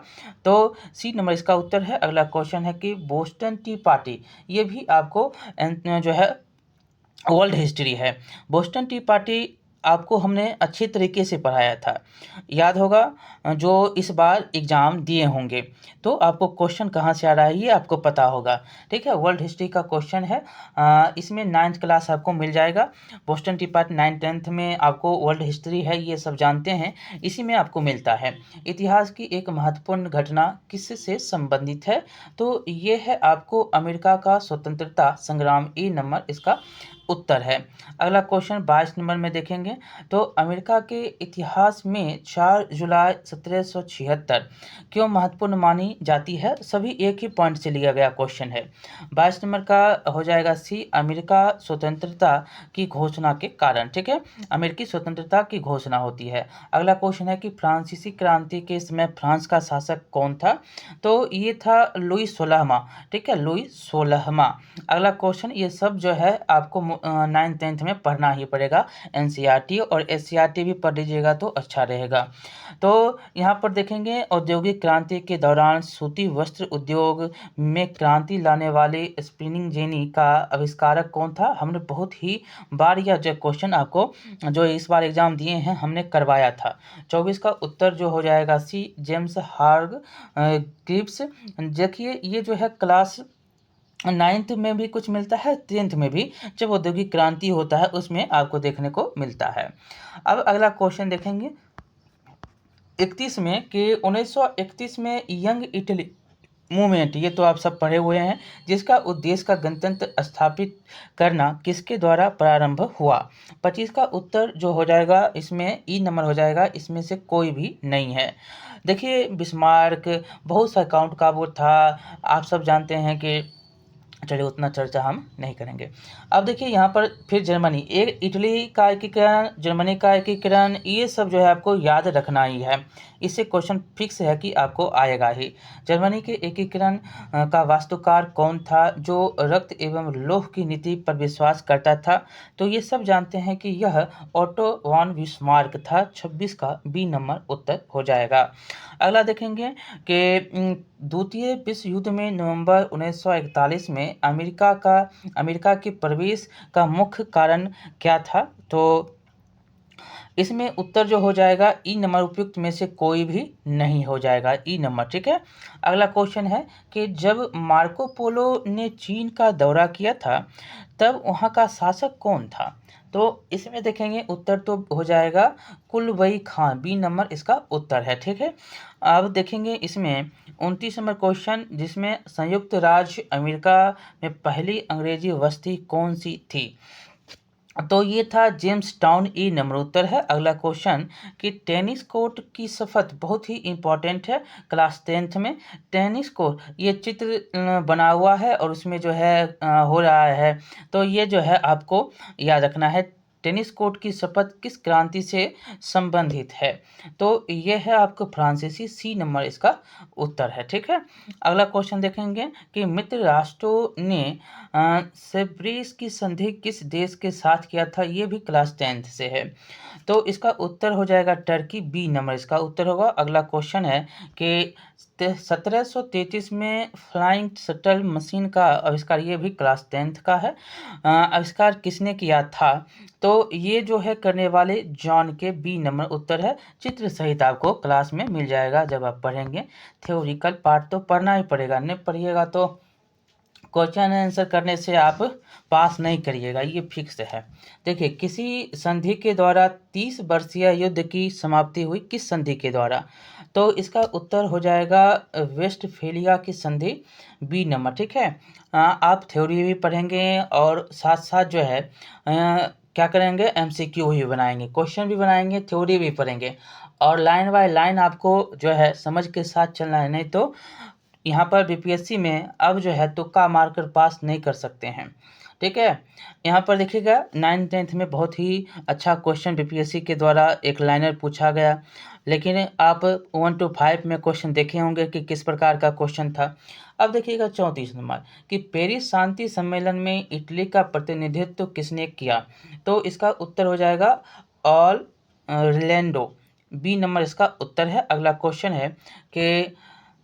A: तो सी नंबर इसका उत्तर है। अगला क्वेश्चन है कि बोस्टन टी पार्टी, ये भी आपको जो है वर्ल्ड हिस्ट्री है। बोस्टन टी पार्टी आपको हमने अच्छे तरीके से पढ़ाया था, याद होगा जो इस बार एग्ज़ाम दिए होंगे, तो आपको क्वेश्चन कहाँ से आ रहा है ये आपको पता होगा। ठीक है, वर्ल्ड हिस्ट्री का क्वेश्चन है, इसमें 9th क्लास आपको मिल जाएगा। Boston T party 9th 10th में आपको वर्ल्ड हिस्ट्री है, ये सब जानते हैं, इसी में आपको मिलता है। इतिहास की एक महत्वपूर्ण घटना किससे संबंधित है, तो ये है आपको अमेरिका का स्वतंत्रता संग्राम, ए नंबर इसका उत्तर है। अगला क्वेश्चन 22 नंबर में देखेंगे, तो अमेरिका के इतिहास में 4 जुलाई 1776 क्यों महत्वपूर्ण मानी जाती है, सभी एक ही पॉइंट से लिया गया क्वेश्चन है। 22 नंबर का हो जाएगा सी, अमेरिका स्वतंत्रता की घोषणा के कारण। ठीक है, अमेरिकी स्वतंत्रता की घोषणा होती है। अगला क्वेश्चन है कि फ्रांसीसी क्रांति के समय फ्रांस का शासक कौन था, तो ये था लुई 16वां। ठीक है, लुई 16वां। अगला क्वेश्चन, ये सब जो है आपको 9th 10th में पढ़ना ही पड़ेगा, एनसीईआरटी और एससीईआरटी भी पढ़ लीजिएगा तो अच्छा रहेगा। तो यहाँ पर देखेंगे औद्योगिक क्रांति के दौरान सूती वस्त्र उद्योग में क्रांति लाने वाले स्पिनिंग जेनी का आविष्कारक कौन था। हमने बहुत ही बार यह जो क्वेश्चन आपको जो इस बार एग्जाम दिए हैं हमने करवाया था। 24 का उत्तर जो हो जाएगा सी, जेम्स हार्ग क्रिप्स। देखिए ये जो है क्लास 9th में भी कुछ मिलता है, 10th में भी जब औद्योगिक क्रांति होता है उसमें आपको देखने को मिलता है। अब अगला क्वेश्चन देखेंगे 31 में कि 1931 में यंग इटली मूवमेंट, ये तो आप सब पढ़े हुए हैं, जिसका उद्देश्य का गणतंत्र स्थापित करना किसके द्वारा प्रारंभ हुआ। 25 का उत्तर जो हो जाएगा इसमें ई नंबर हो जाएगा, इसमें से कोई भी नहीं है। देखिए बिस्मार्क बहुत सा काउंट का वो था, आप सब जानते हैं कि चलिए उतना चर्चा हम नहीं करेंगे। अब देखिए यहाँ पर फिर जर्मनी, एक इटली का एकीकरण, जर्मनी का एकीकरण, ये सब जो है आपको याद रखना ही है, इससे क्वेश्चन फिक्स है कि आपको आएगा ही। जर्मनी के एकीकरण का वास्तुकार कौन था जो रक्त एवं लौह की नीति पर विश्वास करता था, तो ये सब जानते हैं कि यह ऑटो वॉन बिस्मार्क था। 26 का बी नंबर उत्तर हो जाएगा। अगला देखेंगे कि द्वितीय विश्व युद्ध में नवंबर 1941 में अमेरिका के प्रवेश का मुख्य कारण क्या था, तो इसमें उत्तर जो हो जाएगा ई नंबर, उपयुक्त में से कोई भी नहीं हो जाएगा, ई नंबर। ठीक है, अगला क्वेश्चन है कि जब मार्को पोलो ने चीन का दौरा किया था तब वहाँ का शासक कौन था, तो इसमें देखेंगे उत्तर तो हो जाएगा कुलवई खान, बी नंबर इसका उत्तर है। ठीक है, अब देखेंगे इसमें 29 नंबर क्वेश्चन, जिसमें संयुक्त राज्य अमेरिका में पहली अंग्रेजी बस्ती कौन सी थी, तो ये था जेम्स टाउन, ई नंबर उत्तर है। अगला क्वेश्चन कि टेनिस कोर्ट की शपथ बहुत ही इंपॉर्टेंट है, क्लास 10th में टेनिस कोर्ट ये चित्र बना हुआ है और उसमें जो है हो रहा है, तो ये जो है आपको याद रखना है, टेनिस कोर्ट की शपथ किस क्रांति से संबंधित है, तो ये है आपको फ्रांसीसी, सी नंबर इसका उत्तर है। ठीक है, अगला क्वेश्चन देखेंगे कि मित्र राष्ट्रों ने सेब्रिस की संधि किस देश के साथ किया था, ये भी क्लास 10th से है, तो इसका उत्तर हो जाएगा टर्की, बी नंबर इसका उत्तर होगा। अगला क्वेश्चन है कि 1733 में फ्लाइंग शटल मशीन का आविष्कार, ये भी क्लास 10th का है, आविष्कार किसने किया था, तो ये जो है करने वाले जॉन के, बी नंबर उत्तर है। चित्र सहित आपको क्लास में मिल जाएगा जब आप पढ़ेंगे, थ्योरिकल पार्ट तो पढ़ना ही पड़ेगा, नहीं पढ़िएगा तो क्वेश्चन आंसर करने से आप पास नहीं करिएगा, ये फिक्स है। देखिए किसी संधि के द्वारा 30 वर्षीय युद्ध की समाप्ति हुई, किस संधि के द्वारा, तो इसका उत्तर हो जाएगा वेस्टफेलिया की संधि, बी नंबर। ठीक है, आप थ्योरी भी पढ़ेंगे और साथ साथ जो है क्या करेंगे, एमसीक्यू भी बनाएंगे, क्वेश्चन भी बनाएंगे, थ्योरी भी पढ़ेंगे और लाइन बाय लाइन आपको जो है समझ के साथ चलना है, नहीं तो यहाँ पर बीपीएससी में अब जो है तुक्का मारकर पास नहीं कर सकते हैं। ठीक है, यहाँ पर देखिएगा 9th-10th में बहुत ही अच्छा क्वेश्चन बीपीएससी के द्वारा एक लाइनर पूछा गया, लेकिन आप 1 to 5 में क्वेश्चन देखे होंगे कि किस प्रकार का क्वेश्चन था। अब देखिएगा 34 नंबर कि पेरिस शांति सम्मेलन में इटली का प्रतिनिधित्व किसने किया, तो इसका उत्तर हो जाएगा ऑल रिलेंडो, बी नंबर इसका उत्तर है। अगला क्वेश्चन है कि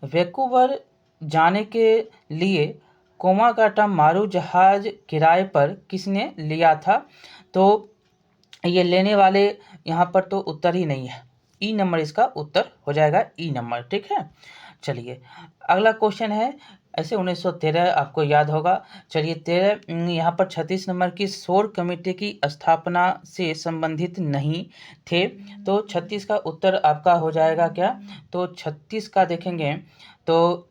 A: वैंकूवर जाने के लिए कोमागाटा मारू जहाज किराए पर किसने लिया था, तो ये लेने वाले यहाँ पर तो उत्तर ही नहीं है, ई नंबर इसका उत्तर हो जाएगा, ई नंबर। ठीक है, चलिए अगला क्वेश्चन है, ऐसे 1913 आपको याद होगा। चलिए 13 यहाँ पर 36 नंबर की शोर कमेटी की स्थापना से संबंधित नहीं थे, तो 36 का उत्तर आपका हो जाएगा क्या, तो 36 का देखेंगे तो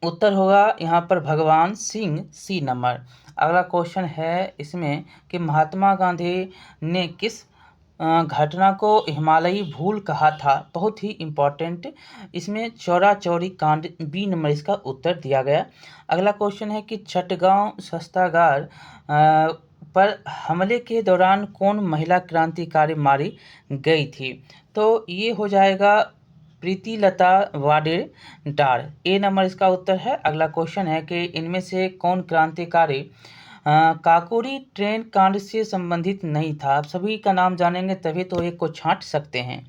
A: उत्तर होगा यहाँ पर भगवान सिंह, सी नंबर। अगला क्वेश्चन है इसमें कि महात्मा गांधी ने किस घटना को हिमालयी भूल कहा था, बहुत ही इम्पोर्टेंट, इसमें चौरा चौरी कांड, बी नंबर इसका उत्तर दिया गया। अगला क्वेश्चन है कि चटगांव शस्त्रागार पर हमले के दौरान कौन महिला क्रांतिकारी मारी गई थी, तो ये हो जाएगा प्रीतिलता वाडेदार, ए नंबर इसका उत्तर है। अगला क्वेश्चन है कि इनमें से कौन क्रांतिकारी काकोरी ट्रेन कांड से संबंधित नहीं था, आप सभी का नाम जानेंगे तभी तो एक को छांट सकते हैं।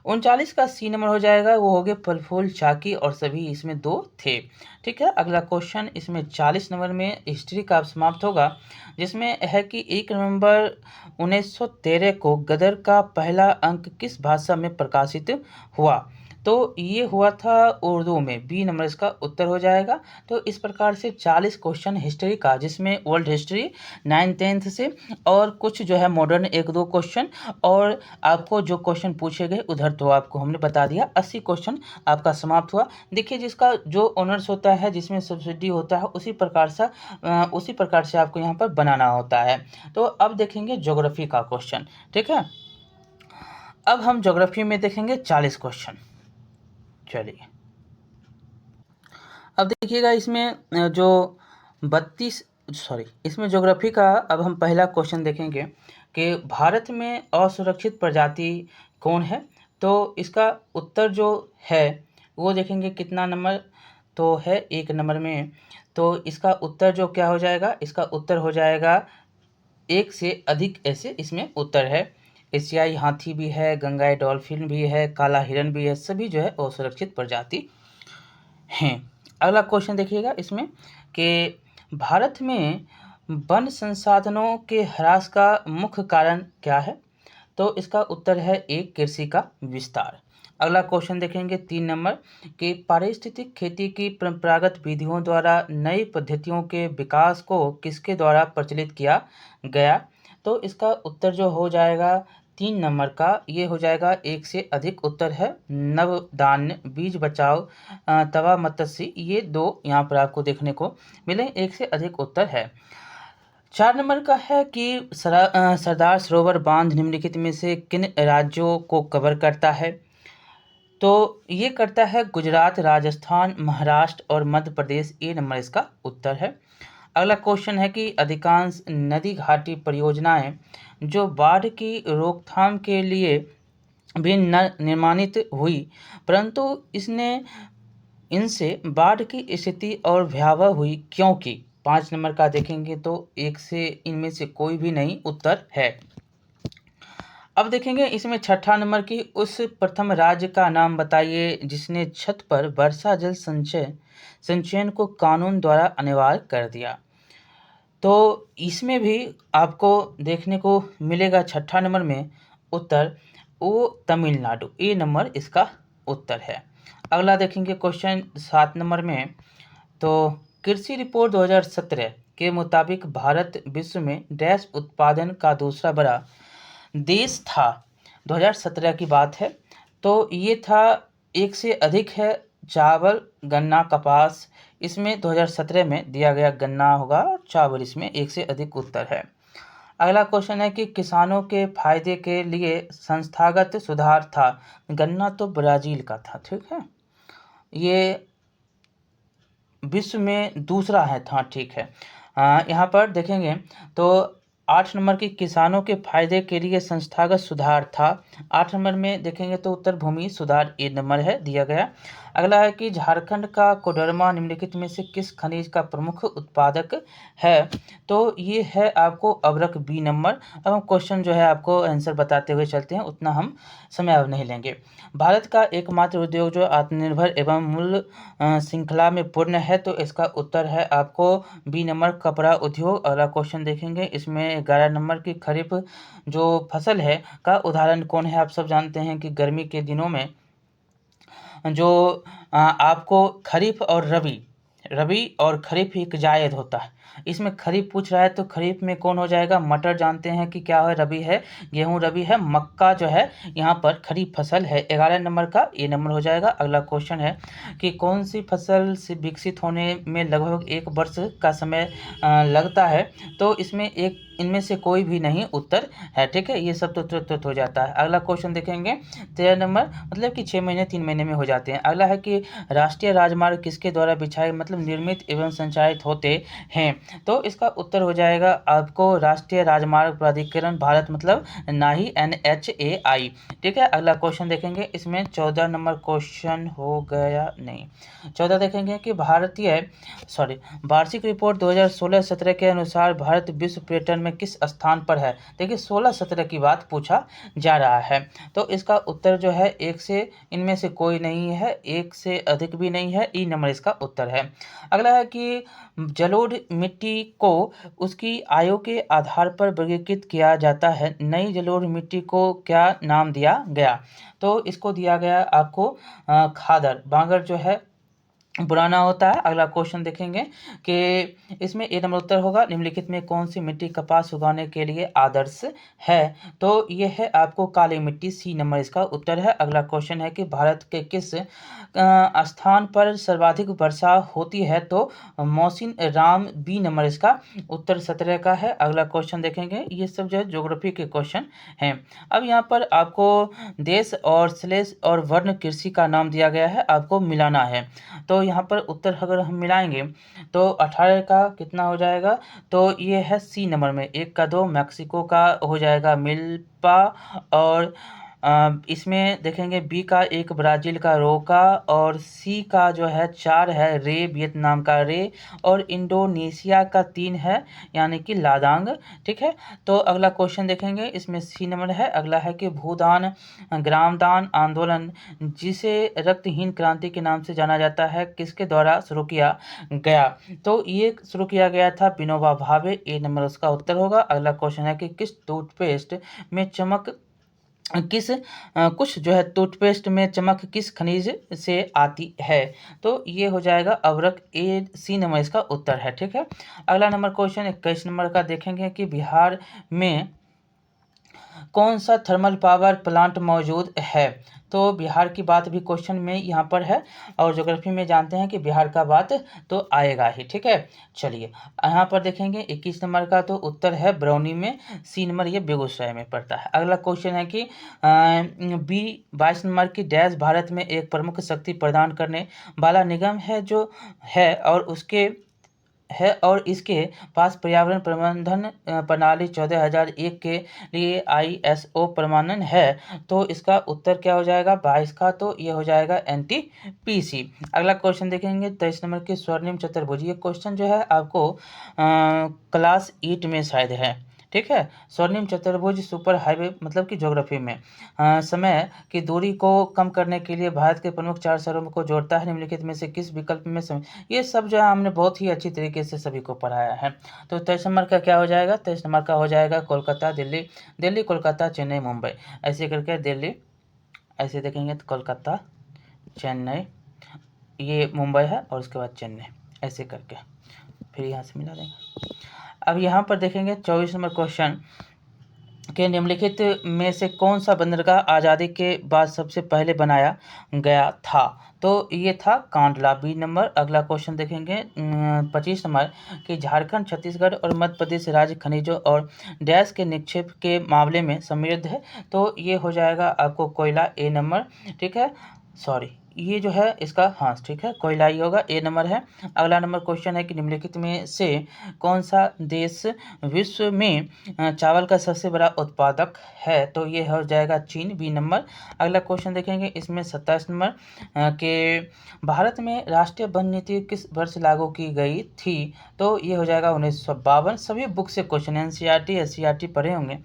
A: 39 का सी नंबर हो जाएगा, वो हो गए प्रफुल्ल चाकी और सभी इसमें 2 थे। ठीक है, अगला क्वेश्चन इसमें 40 नंबर में हिस्ट्री का समाप्त होगा, जिसमें है कि 1 नवंबर 1913 को गदर का पहला अंक किस भाषा में प्रकाशित हुआ, तो ये हुआ था उर्दू में, बी नंबर इसका उत्तर हो जाएगा। तो इस प्रकार से 40 क्वेश्चन हिस्ट्री का, जिसमें वर्ल्ड हिस्ट्री 9th-10th से और कुछ जो है मॉडर्न 1-2 क्वेश्चन, और आपको जो क्वेश्चन पूछे गए उधर तो आपको हमने बता दिया, 80 क्वेश्चन आपका समाप्त हुआ। देखिए जिसका जो ऑनर्स होता है, जिसमें सब्सिडी होता है, उसी प्रकार से आपको यहाँ पर बनाना होता है। तो अब देखेंगे ज्योग्राफी का क्वेश्चन। ठीक है, अब हम ज्योग्राफी में देखेंगे 40 क्वेश्चन। चलिए अब देखिएगा इसमें जो 32 इसमें ज्योग्राफी का अब हम पहला क्वेश्चन देखेंगे कि भारत में असुरक्षित प्रजाति कौन है, तो इसका उत्तर जो है वो देखेंगे कितना नंबर, तो है 1 नंबर में। तो इसका उत्तर जो क्या हो जाएगा, इसका उत्तर हो जाएगा 1 से अधिक, ऐसे इसमें उत्तर है। एशियाई हाथी भी है, गंगाई डॉल्फिन भी है, काला हिरन भी है, सभी जो है असुरक्षित प्रजाति हैं। अगला क्वेश्चन देखिएगा इसमें कि भारत में वन संसाधनों के ह्रास का मुख्य कारण क्या है, तो इसका उत्तर है 1 कृषि का विस्तार। अगला क्वेश्चन देखेंगे 3 नंबर कि पारिस्थितिक खेती की परंपरागत विधियों द्वारा नई पद्धतियों के विकास को किसके द्वारा प्रचलित किया गया, तो इसका उत्तर जो हो जाएगा 3 नंबर का, ये हो जाएगा 1 से अधिक उत्तर है, नवधान्य, बीज बचाव, तवा मत्स्य, ये 2 यहाँ पर आपको देखने को मिले, 1 से अधिक उत्तर है। 4 नंबर का है कि सरदार सरोवर बांध निम्नलिखित में से किन राज्यों को कवर करता है, तो ये करता है गुजरात, राजस्थान, महाराष्ट्र और मध्य प्रदेश, ए नंबर इसका उत्तर है। अगला क्वेश्चन है कि अधिकांश नदी घाटी परियोजनाएं जो बाढ़ की रोकथाम के लिए भी निर्माणित हुई, परंतु इनसे बाढ़ की स्थिति और भयावह हुई क्योंकि, 5 नंबर का देखेंगे तो 1 से इनमें से कोई भी नहीं उत्तर है। अब देखेंगे इसमें 6ठा नंबर की उस प्रथम राज्य का नाम बताइए जिसने छत पर वर्षा जल संचयन को कानून द्वारा अनिवार्य कर दिया, तो इसमें भी आपको देखने को मिलेगा 6ठा नंबर में उत्तर, वो तमिलनाडु, ए नंबर इसका उत्तर है। अगला देखेंगे क्वेश्चन 7 नंबर में, तो कृषि रिपोर्ट 2017 के मुताबिक भारत विश्व में डैश उत्पादन का दूसरा बड़ा देश था, 2017 की बात है, तो ये था एक से अधिक है चावल, गन्ना, कपास। इसमें 2017 में दिया गया गन्ना होगा और चावल इसमें एक से अधिक उत्तर है। अगला क्वेश्चन है कि किसानों के फायदे के लिए संस्थागत सुधार था। गन्ना तो ब्राज़ील का था, ठीक है। ये विश्व में दूसरा है था, ठीक है। यहाँ पर देखेंगे तो 8 नंबर की किसानों के फायदे के लिए संस्थागत सुधार था। 8 नंबर में देखेंगे तो उत्तर भूमि सुधार ए नंबर है दिया गया। अगला है कि झारखंड का कोडरमा निम्नलिखित में से किस खनिज का प्रमुख उत्पादक है। तो ये है आपको अभ्रक बी नंबर। अब हम क्वेश्चन जो है आपको आंसर बताते हुए चलते हैं, उतना हम समय अब नहीं लेंगे। भारत का एकमात्र उद्योग जो आत्मनिर्भर एवं मूल्य श्रृंखला में पूर्ण है, तो इसका उत्तर है आपको बी नंबर कपड़ा उद्योग। अगला क्वेश्चन देखेंगे, इसमें 11 नंबर की खरीफ जो फसल है का उदाहरण कौन है। आप सब जानते हैं कि गर्मी के दिनों में जो आपको खरीफ और रबी और खरीफ एक जायद होता है। इसमें खरीफ पूछ रहा है तो खरीफ में कौन हो जाएगा, मटर जानते हैं कि क्या है, रबी है, गेहूं रबी है, मक्का जो है यहाँ पर खरीफ फसल है। 11 नंबर का ये नंबर हो जाएगा। अगला क्वेश्चन है कि कौन सी फसल से विकसित होने में लगभग 1 वर्ष का समय लगता है। तो इसमें इनमें से कोई भी नहीं उत्तर है, ठीक है। ये सब तो तुरंत हो जाता है। अगला क्वेश्चन देखेंगे 13 नंबर, मतलब कि 6 महीने 3 महीने में हो जाते हैं। अगला है कि राष्ट्रीय राजमार्ग किसके द्वारा बिछाए मतलब निर्मित एवं संचालित होते हैं। तो इसका उत्तर हो जाएगा आपको राष्ट्रीय राजमार्ग प्राधिकरण भारत, मतलब ना ही NHAI, ठीक है। अगला क्वेश्चन देखेंगे, इसमें 14 नंबर क्वेश्चन हो गया नहीं, 14 देखेंगे कि वार्षिक रिपोर्ट 2016-17 के अनुसार भारत विश्व पर्यटन में किस स्थान पर है। देखिए 16-17 की बात पूछा जा रहा है, तो इसका उत्तर जो है एक से, इनमें से कोई नहीं है, एक से अधिक भी नहीं है, ई नंबर इसका उत्तर है। अगला है कि जलोढ़ मिट्टी को उसकी आयु के आधार पर वर्गीकृत किया जाता है। नई जलोढ़ मिट्टी को क्या नाम दिया गया। तो इसको दिया गया आपको खादर, बांगर जो है पुराना होता है। अगला क्वेश्चन देखेंगे कि इसमें ए नंबर उत्तर होगा, निम्नलिखित में कौन सी मिट्टी कपास उगाने के लिए आदर्श है। तो ये है आपको काली मिट्टी, सी नंबर इसका उत्तर है। अगला क्वेश्चन है कि भारत के किस स्थान पर सर्वाधिक वर्षा होती है। तो मौसिन राम, बी नंबर इसका उत्तर 17 का है। अगला क्वेश्चन देखेंगे, ये सब जो है ज्योग्राफी के क्वेश्चन हैं। अब यहाँ पर आपको देश और श्लेष और वर्ण कृषि का नाम दिया गया है, आपको मिलाना है। तो यहाँ पर उत्तर अगर हम मिलाएंगे तो 18 का कितना हो जाएगा। तो ये है सी नंबर में 1 का 2, मैक्सिको का हो जाएगा मिल्पा, और इसमें देखेंगे बी का 1 ब्राज़ील का रोका, और सी का जो है 4 है रे, वियतनाम का रे, और इंडोनेशिया का 3 है यानी कि लादांग, ठीक है। तो अगला क्वेश्चन देखेंगे, इसमें सी नंबर है। अगला है कि भूदान ग्रामदान आंदोलन, जिसे रक्तहीन क्रांति के नाम से जाना जाता है, किसके द्वारा शुरू किया गया। तो ये शुरू किया गया था विनोबा भावे, ए नंबर उसका उत्तर होगा। अगला क्वेश्चन है कि किस टूथपेस्ट में चमक किस कुछ जो है टूथपेस्ट में चमक किस खनिज से आती है। तो ये हो जाएगा अभ्रक, ए सी नंबर इसका उत्तर है, ठीक है। अगला नंबर क्वेश्चन 21 नंबर का देखेंगे कि बिहार में कौन सा थर्मल पावर प्लांट मौजूद है। तो बिहार की बात भी क्वेश्चन में यहाँ पर है, और ज्योग्राफी में जानते हैं कि बिहार का बात तो आएगा ही, ठीक है। चलिए यहाँ पर देखेंगे 21 नंबर का तो उत्तर है बरौनी में, सी नंबर ये बेगूसराय में पड़ता है। अगला क्वेश्चन है कि बी 22 नंबर की डैश भारत में एक प्रमुख शक्ति प्रदान करने वाला निगम है जो है और इसके पास पर्यावरण प्रबंधन प्रणाली 14001 के लिए ISO प्रमाणन है। तो इसका उत्तर क्या हो जाएगा 22 का, तो ये हो जाएगा NTPC। अगला क्वेश्चन देखेंगे 23 नंबर की स्वर्णिम चतुर्भुज। ये क्वेश्चन जो है आपको क्लास 8 में शायद है, ठीक है। स्वर्णिम चतुर्भुज सुपर हाईवे मतलब कि ज्योग्राफी में समय की दूरी को कम करने के लिए भारत के प्रमुख 4 शहरों को जोड़ता है, निम्नलिखित में से किस विकल्प में समय। ये सब जो है हमने बहुत ही अच्छी तरीके से सभी को पढ़ाया है। तो 23 नंबर का क्या हो जाएगा, 23 नंबर का हो जाएगा कोलकाता, दिल्ली कोलकाता चेन्नई मुंबई, ऐसे करके दिल्ली, ऐसे देखेंगे तो कोलकाता चेन्नई, ये मुंबई है और उसके बाद चेन्नई, ऐसे करके फिर यहाँ से मिला देंगे। अब यहाँ पर देखेंगे 24 नंबर क्वेश्चन के निम्नलिखित में से कौन सा बंदरगाह आज़ादी के बाद सबसे पहले बनाया गया था? तो ये था कांडला, बी नंबर। अगला क्वेश्चन देखेंगे 25 नंबर कि झारखंड, छत्तीसगढ़ और मध्य प्रदेश राज्य खनिजों और डैश के निक्षेप के मामले में समृद्ध है। तो ये हो जाएगा आपको कोयला, ए नंबर। ठीक है, सॉरी, ये जो है इसका, हाँ ठीक है, कोयला ही होगा, ए नंबर है। अगला नंबर क्वेश्चन है कि निम्नलिखित में से कौन सा देश विश्व में चावल का सबसे बड़ा उत्पादक है? तो ये हो जाएगा चीन, बी नंबर। अगला क्वेश्चन देखेंगे इसमें 27 नंबर के भारत में राष्ट्रीय वन नीति किस वर्ष लागू की गई थी? तो ये हो जाएगा 1952। सभी बुक से क्वेश्चन, एनसीईआरटी एससीईआरटी पढ़े होंगे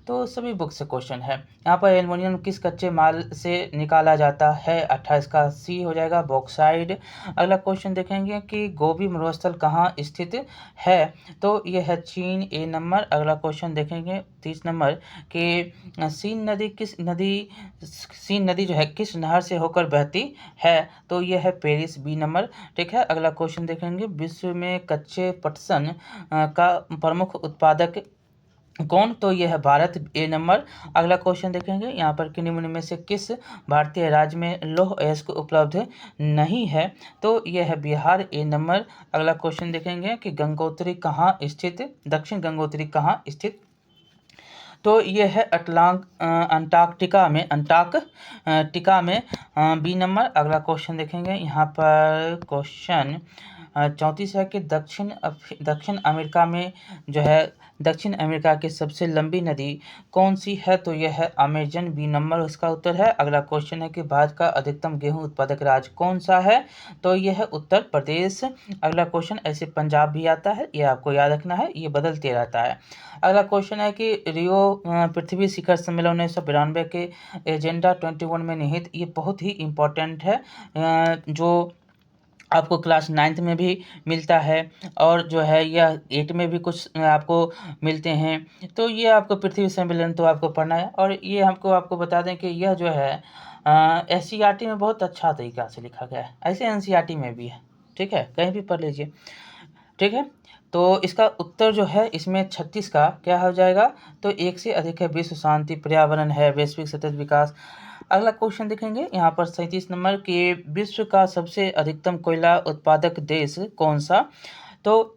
A: तो सभी बुक से क्वेश्चन है। यहाँ पर एल्युमिनियम किस कच्चे माल से निकाला जाता है? 28 का सी हो जाएगा, बॉक्साइड। अगला क्वेश्चन देखेंगे कि गोबी मरुस्थल कहाँ स्थित है? तो ये है चीन, ए नंबर। अगला क्वेश्चन देखेंगे 30 नंबर कि सीन नदी जो है किस नहर से होकर बहती है? तो ये है पेरिस, बी नंबर। ठीक है, अगला क्वेश्चन देखेंगे विश्व में कच्चे पटसन का प्रमुख उत्पादक कौन? तो यह है भारत, ए नंबर। अगला क्वेश्चन देखेंगे यहाँ पर कि निम्न में से किस भारतीय राज्य में लौह अयस्क उपलब्ध नहीं है? तो यह है बिहार, ए नंबर। अगला क्वेश्चन देखेंगे कि गंगोत्री कहाँ स्थित, दक्षिण गंगोत्री कहाँ स्थित? तो ये है अंटार्कटिका में, बी नंबर। अगला क्वेश्चन देखेंगे यहाँ पर क्वेश्चन 34 है कि दक्षिण अमेरिका में जो है दक्षिण अमेरिका की सबसे लंबी नदी कौन सी है? तो यह है अमेजन, बी नंबर उसका उत्तर है। अगला क्वेश्चन है कि भारत का अधिकतम गेहूं उत्पादक राज्य कौन सा है? तो यह है उत्तर प्रदेश। अगला क्वेश्चन, ऐसे पंजाब भी आता है, ये आपको याद रखना है, ये बदलते रहता है। अगला क्वेश्चन है कि रियो पृथ्वी शिखर सम्मेलन 1992 के एजेंडा 21 में निहित, ये बहुत ही इम्पोर्टेंट है, जो आपको क्लास 9th में भी मिलता है और जो है यह 8 में भी कुछ आपको मिलते हैं। तो ये आपको पृथ्वी सम्मेलन तो आपको पढ़ना है, और ये आपको बता दें कि यह जो है एससीईआरटी में बहुत अच्छा तरीका से लिखा गया है, ऐसे एनसीईआरटी में भी है। ठीक है, कहीं भी पढ़ लीजिए। ठीक है, तो इसका उत्तर जो है इसमें 36 का क्या हो जाएगा? तो एक से अधिक है, विश्व शांति, पर्यावरण है, वैश्विक सतत विकास। अगला क्वेश्चन देखेंगे यहाँ पर 37 नंबर के विश्व का सबसे अधिकतम कोयला उत्पादक देश कौन सा? तो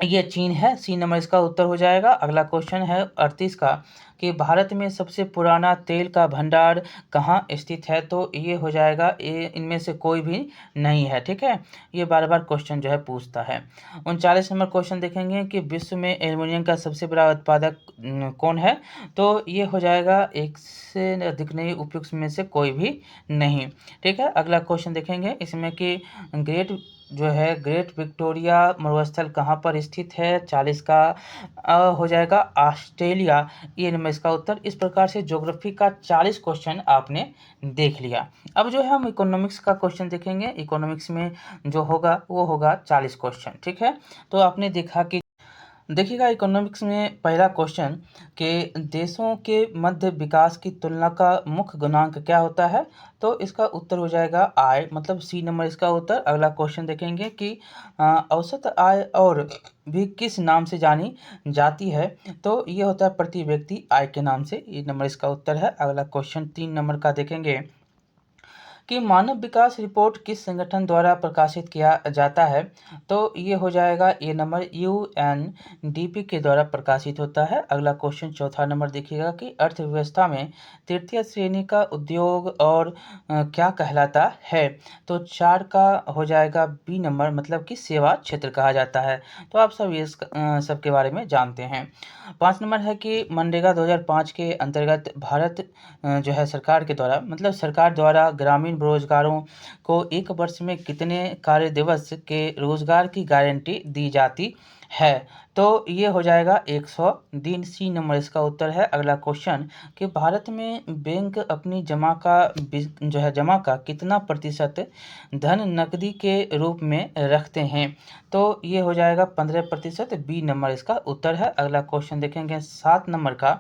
A: ये चीन है, सी नंबर इसका उत्तर हो जाएगा। अगला क्वेश्चन है 38 का कि भारत में सबसे पुराना तेल का भंडार कहाँ स्थित है? तो ये हो जाएगा ये इनमें से कोई भी नहीं है। ठीक है, ये बार बार क्वेश्चन जो है पूछता है। 39 नंबर क्वेश्चन देखेंगे कि विश्व में एल्युमिनियम का सबसे बड़ा उत्पादक कौन है? तो ये हो जाएगा एक से अधिक नहीं, उपयुक्त में से कोई भी नहीं। ठीक है, अगला क्वेश्चन देखेंगे इसमें कि ग्रेट विक्टोरिया मरुस्थल कहाँ पर स्थित है? 40 का हो जाएगा ऑस्ट्रेलिया, ये नंबर इसका उत्तर। इस प्रकार से ज्योग्राफी का 40 क्वेश्चन आपने देख लिया। अब जो है हम इकोनॉमिक्स का क्वेश्चन देखेंगे। इकोनॉमिक्स में जो होगा वो होगा 40 क्वेश्चन। ठीक है, तो आपने देखिएगा इकोनॉमिक्स में पहला क्वेश्चन कि देशों के मध्य विकास की तुलना का मुख्य गुणांक क्या होता है? तो इसका उत्तर हो जाएगा आय, मतलब सी नंबर इसका उत्तर। अगला क्वेश्चन देखेंगे कि औसत आय और भी किस नाम से जानी जाती है? तो ये होता है प्रति व्यक्ति आय के नाम से, ये नंबर इसका उत्तर है। अगला क्वेश्चन 3 नंबर का देखेंगे कि मानव विकास रिपोर्ट किस संगठन द्वारा प्रकाशित किया जाता है? तो ये हो जाएगा ए नंबर, यूएनडीपी के द्वारा प्रकाशित होता है। अगला क्वेश्चन चौथा नंबर देखिएगा कि अर्थव्यवस्था में तृतीय श्रेणी का उद्योग और क्या कहलाता है? तो 4 का हो जाएगा बी नंबर, मतलब कि सेवा क्षेत्र कहा जाता है। तो आप सब ये सबके बारे में जानते हैं। 5 नंबर है कि मनरेगा 2005 के अंतर्गत भारत जो है सरकार के द्वारा, मतलब सरकार द्वारा ग्रामीण बेरोजगारों को एक वर्ष में कितने कार्य दिवस के रोजगार की गारंटी दी जाती है? तो ये हो जाएगा 100 दिन, सी नंबर इसका उत्तर है। अगला क्वेश्चन कि भारत में बैंक अपनी जमा का कितना प्रतिशत धन नकदी के रूप में रखते हैं? तो ये हो जाएगा 15%, बी नंबर इसका उत्तर है। अगला क्वेश्चन देखेंगे 7 नंबर का,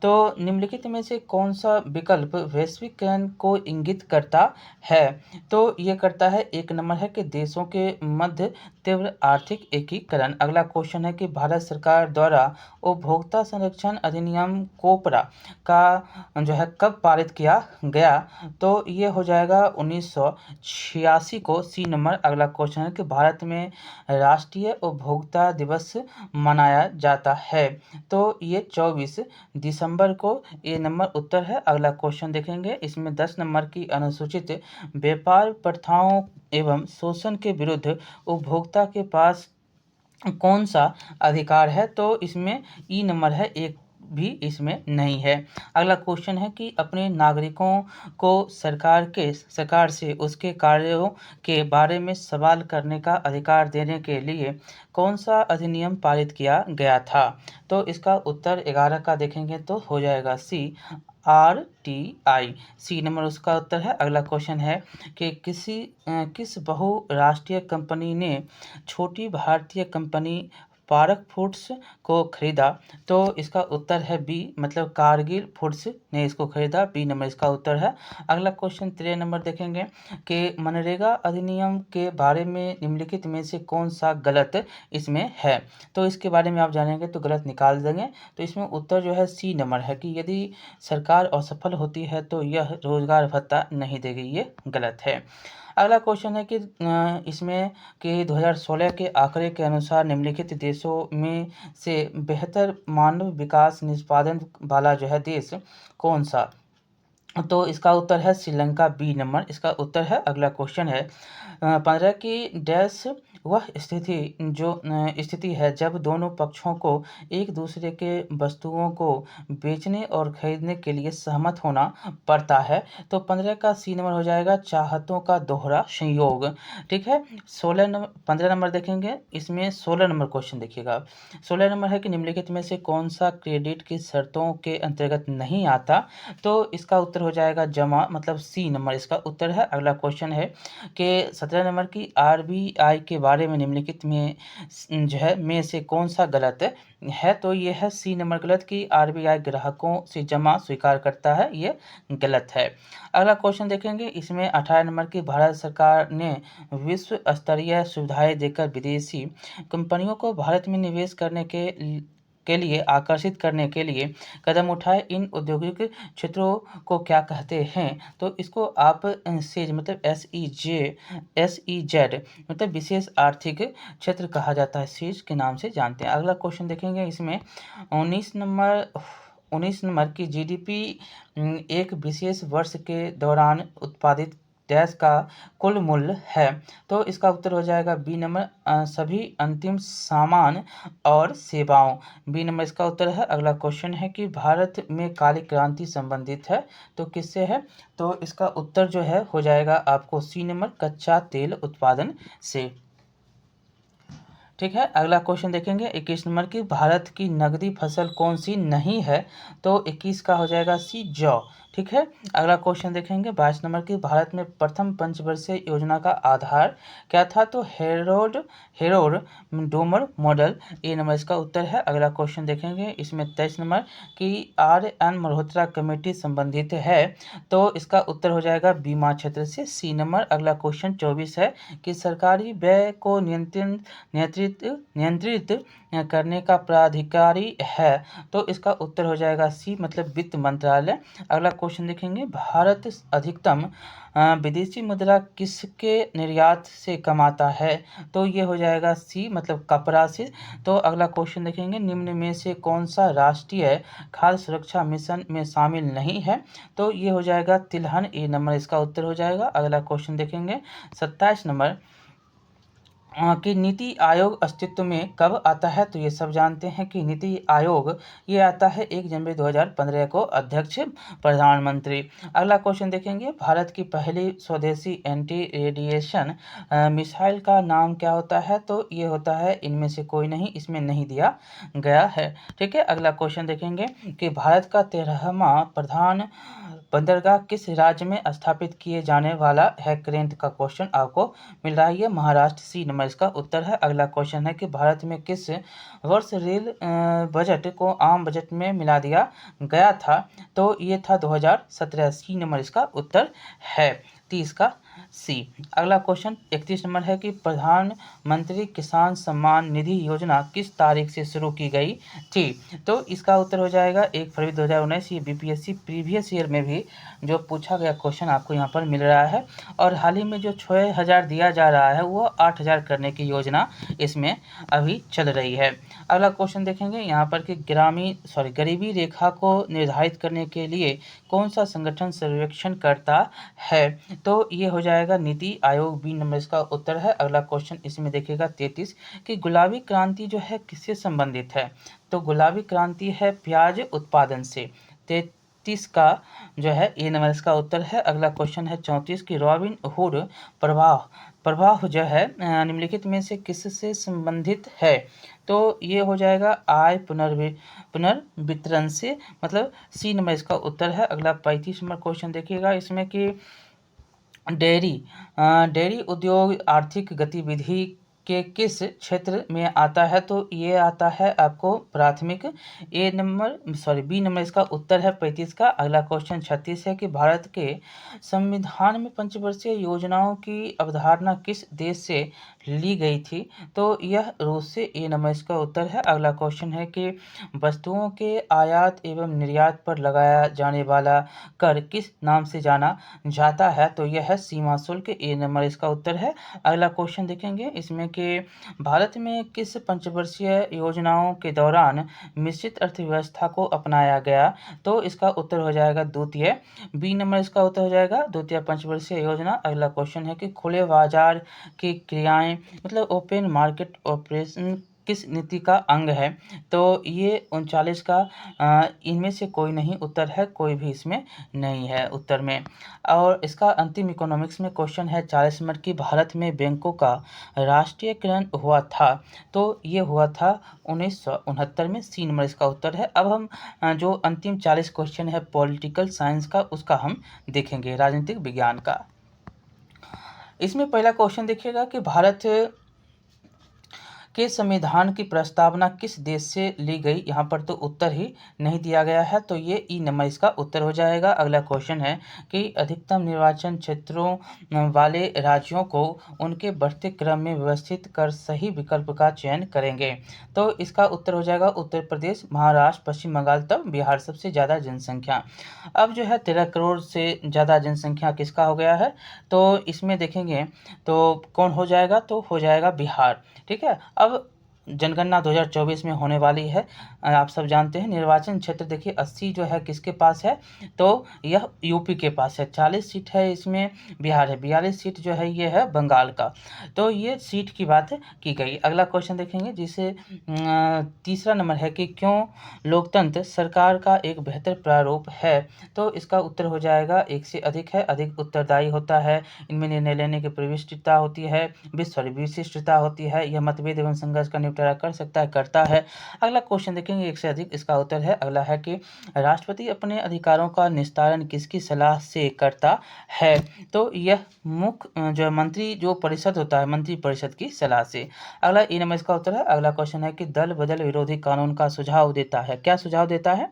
A: तो निम्नलिखित में से कौन सा विकल्प वैश्वीकरण को इंगित करता है? तो ये करता है, एक नंबर है कि देशों के मध्य तीव्र आर्थिक एकीकरण। अगला क्वेश्चन है कि भारत सरकार द्वारा उपभोक्ता संरक्षण अधिनियम कोपरा का जो है कब पारित किया गया, तो ये हो जाएगा 1986 को। सी नंबर अगला क्वेश्चन है कि भारत में राष्ट्रीय उपभोक्ता दिवस मनाया जाता है, तो ये 24 दिसंबर को ये नंबर उत्तर है। अगला क्वेश्चन देखेंगे, इसमें 10 नंबर की अनुसूचित व्यापार प्रथाओं एवं शोषण के विरुद्ध उपभोक्ता के पास कौन सा अधिकार है, तो इसमें ई नंबर है, एक भी इसमें नहीं है। अगला क्वेश्चन है कि अपने नागरिकों को सरकार से उसके कार्यों के बारे में सवाल करने का अधिकार देने के लिए कौन सा अधिनियम पारित किया गया था, तो इसका उत्तर 11 का देखेंगे तो हो जाएगा सी, RTI। सी नंबर उसका उत्तर है। अगला क्वेश्चन है कि किस बहुराष्ट्रीय कंपनी ने छोटी भारतीय कंपनी पारक फूड्स को खरीदा, तो इसका उत्तर है बी, मतलब कारगिल फूड्स ने इसको खरीदा। बी नंबर इसका उत्तर है। अगला क्वेश्चन 13 नंबर देखेंगे कि मनरेगा अधिनियम के बारे में निम्नलिखित में से कौन सा गलत इसमें है, तो इसके बारे में आप जानेंगे तो गलत निकाल देंगे। तो इसमें उत्तर जो है सी नंबर है कि यदि सरकार असफल होती है तो यह रोजगार भत्ता नहीं देगी, ये गलत है। अगला क्वेश्चन है कि इसमें कि 2016 के आंकड़े के अनुसार निम्नलिखित देशों में से बेहतर मानव विकास निष्पादन वाला जो है देश कौन सा, तो इसका उत्तर है श्रीलंका। बी नंबर इसका उत्तर है। अगला क्वेश्चन है 15 की डैश वह स्थिति है जब दोनों पक्षों को एक दूसरे के वस्तुओं को बेचने और खरीदने के लिए सहमत होना पड़ता है, तो 15 का सी नंबर हो जाएगा चाहतों का दोहरा संयोग। ठीक है। 15 नंबर देखेंगे, इसमें 16 नंबर क्वेश्चन देखिएगा। 16 नंबर है कि निम्नलिखित में से कौन सा क्रेडिट की शर्तों के अंतर्गत नहीं आता, तो इसका उत्तर हो जाएगा जमा, मतलब सी नंबर इसका उत्तर है। अगला क्वेश्चन है कि 17 नंबर की RBI के बारे में निम्नलिखित में जो है में से कौन सा गलत है, तो ये है सी नंबर गलत कि RBI ग्राहकों से जमा स्वीकार करता है, ये गलत है। अगला क्वेश्चन देखेंगे, इसमें 18 नंबर की भारत सरकार ने विश्व स्तरीय सुविधाएं देकर विदेशी कंपनियों को भारत में निवेश करने के लिए आकर्षित करने के लिए कदम उठाए, इन औद्योगिक क्षेत्रों को क्या कहते हैं, तो इसको आप सेज मतलब SEZ मतलब विशेष आर्थिक क्षेत्र कहा जाता है, सेज के नाम से जानते हैं। अगला क्वेश्चन देखेंगे, इसमें 19 नंबर की GDP एक विशेष वर्ष के दौरान उत्पादित डैश का कुल मूल्य है, तो इसका उत्तर हो जाएगा बी नंबर सभी अंतिम सामान और सेवाओं। बी नंबर इसका उत्तर है। अगला क्वेश्चन है कि भारत में काली क्रांति संबंधित है, तो किससे है, तो इसका उत्तर जो है हो जाएगा आपको सी नंबर कच्चा तेल उत्पादन से। ठीक है। अगला क्वेश्चन देखेंगे 21 नंबर की भारत की नगदी फसल कौन सी नहीं है, तो 21 का हो जाएगा सी, जौ। ठीक है। अगला क्वेश्चन देखेंगे 22 नंबर की भारत में प्रथम पंचवर्षीय योजना का आधार क्या था, तो हेरोड डोमर मॉडल, ए नंबर इसका उत्तर है। अगला क्वेश्चन देखेंगे, इसमें 23 नंबर की RN मल्होत्रा कमेटी संबंधित है, तो इसका उत्तर हो जाएगा बीमा क्षेत्र से, सी नंबर। अगला क्वेश्चन 24 है कि सरकारी व्यय को नियंत्रित करने का प्राधिकारी है, तो इसका उत्तर हो जाएगा सी, मतलब वित्त मंत्रालय। अगला क्वेश्चन देखेंगे, भारत अधिकतम विदेशी मुद्रा किसके निर्यात से कमाता है, तो ये हो जाएगा सी, मतलब कपड़ा से। तो अगला क्वेश्चन देखेंगे, निम्न में से कौन सा राष्ट्रीय खाद्य सुरक्षा मिशन में शामिल नहीं है, तो ये हो जाएगा तिलहन, ए नंबर इसका उत्तर हो जाएगा। अगला क्वेश्चन देखेंगे 27 नंबर कि नीति आयोग अस्तित्व में कब आता है, तो ये सब जानते हैं कि नीति आयोग ये आता है 1 जनवरी 2015 को, अध्यक्ष प्रधानमंत्री। अगला क्वेश्चन देखेंगे, भारत की पहली स्वदेशी एंटी रेडिएशन मिसाइल का नाम क्या होता है, तो ये होता है इनमें से कोई नहीं, इसमें नहीं दिया गया है। ठीक है। अगला क्वेश्चन देखेंगे कि भारत का 13वां प्रधान बंदरगाह किस राज्य में स्थापित किए जाने वाला है, करेंट का क्वेश्चन आपको मिल रहा है, ये महाराष्ट्र, सी नंबर इसका उत्तर है। अगला क्वेश्चन है कि भारत में किस वर्ष रेल बजट को आम बजट में मिला दिया गया था, तो ये था 2017, सी नंबर इसका उत्तर है। 30 का सी। अगला क्वेश्चन 31 नंबर है कि प्रधानमंत्री किसान सम्मान निधि योजना किस तारीख से शुरू की गई थी? तो इसका उत्तर हो जाएगा 1 फरवरी 2019। ये बीपीएससी प्रीवियस ईयर में भी जो पूछा गया क्वेश्चन आपको यहाँ पर मिल रहा है। और हाल ही में जो 6000 दिया जा रहा है वो 8000 करने की योजना इसमें अभी चल रही है। अगला क्वेश्चन देखेंगे यहाँ पर कि गरीबी रेखा को निर्धारित करने के लिए कौन सा संगठन सर्वेक्षण करता है? तो ये हो जाएगा नीति आयोग, बी नंबर इसका उत्तर है। अगला क्वेश्चन इसमें देखिएगा 33 कि गुलाबी क्रांति जो है किससे संबंधित है? तो गुलाबी क्रांति है प्याज उत्पादन से। 33 का जो है ए नंबर इसका उत्तर है। अगला क्वेश्चन है 34 की रॉबिन हुड प्रवाह जो है निम्नलिखित में से किससे संबंधित है? तो ये हो जाएगा आय पुनर्वितरण से, मतलब सी नंबर इसका उत्तर है। अगला 35 नंबर क्वेश्चन देखिएगा इसमें कि डेयरी उद्योग आर्थिक गतिविधि के किस क्षेत्र में आता है? तो ये आता है आपको प्राथमिक। बी नंबर इसका उत्तर है 35 का। अगला क्वेश्चन 36 है कि भारत के संविधान में पंचवर्षीय योजनाओं की अवधारणा किस देश से ली गई थी? तो यह रूस से। ए नंबर इसका उत्तर है। अगला क्वेश्चन है कि वस्तुओं के आयात एवं निर्यात पर लगाया जाने वाला कर किस नाम से जाना जाता है? तो यह है सीमा शुल्क। ए नंबर इसका उत्तर है। अगला क्वेश्चन देखेंगे इसमें कि भारत में किस पंचवर्षीय योजनाओं के दौरान मिश्रित अर्थव्यवस्था को अपनाया गया? तो इसका उत्तर हो जाएगा द्वितीय। बी नंबर इसका उत्तर हो जाएगा द्वितीय पंचवर्षीय योजना। अगला क्वेश्चन है कि खुले बाजार की क्रियाएं मतलब ओपन मार्केट ऑपरेशन किस नीति का अंग है? तो ये 39 का इनमें से कोई नहीं उत्तर है, कोई भी इसमें नहीं है उत्तर में। और इसका अंतिम इकोनॉमिक्स में क्वेश्चन है 40 नंबर की भारत में बैंकों का राष्ट्रीयकरण हुआ था? तो ये हुआ था 1969 में। सी नंबर इसका उत्तर है। अब हम जो अंतिम 40 क्वेश्चन है पॉलिटिकल साइंस का उसका हम देखेंगे, राजनीतिक विज्ञान का। इसमें पहला क्वेश्चन देखिएगा कि भारत के संविधान की प्रस्तावना किस देश से ली गई? यहाँ पर तो उत्तर ही नहीं दिया गया है, तो ये ई नंबर इसका उत्तर हो जाएगा। अगला क्वेश्चन है कि अधिकतम निर्वाचन क्षेत्रों वाले राज्यों को उनके बढ़ते क्रम में व्यवस्थित कर सही विकल्प का चयन करेंगे? तो इसका उत्तर हो जाएगा उत्तर प्रदेश, महाराष्ट्र, पश्चिम बंगाल, तब बिहार। सबसे ज़्यादा जनसंख्या अब जो है 13 करोड़ से ज़्यादा जनसंख्या किसका हो गया है? तो इसमें देखेंगे तो कौन हो जाएगा? तो हो जाएगा बिहार। ठीक है। अब जनगणना 2024 में होने वाली है, आप सब जानते हैं। निर्वाचन क्षेत्र देखिए 80 जो है किसके पास है? तो यह यूपी के पास है। 40 सीट है इसमें बिहार है, 42 सीट जो है ये है बंगाल का। तो ये सीट की बात की गई। अगला क्वेश्चन देखेंगे जिसे तीसरा नंबर है कि क्यों लोकतंत्र सरकार का एक बेहतर प्रारूप है? तो इसका उत्तर हो जाएगा एक से अधिक है, अधिक उत्तरदायी होता है, इनमें निर्णय लेने की प्रविष्टता होती है, विशिष्टता होती है, यह मतभेद एवं संघर्ष का निपटारा कर सकता है, करता है। अगला क्वेश्चन देखेंगे एक से अधिक, इसका उत्तर है। अगला है कि राष्ट्रपति अपने अधिकारों का निस्तारण किसकी सलाह से करता है? तो यह मुख्य जो मंत्री जो परिषद होता है, मंत्री परिषद की सलाह से। अगला ए नंबर इसका उत्तर है। अगला क्वेश्चन है कि दल बदल विरोधी कानून का सुझाव देता है। क्या सुझाव देता है?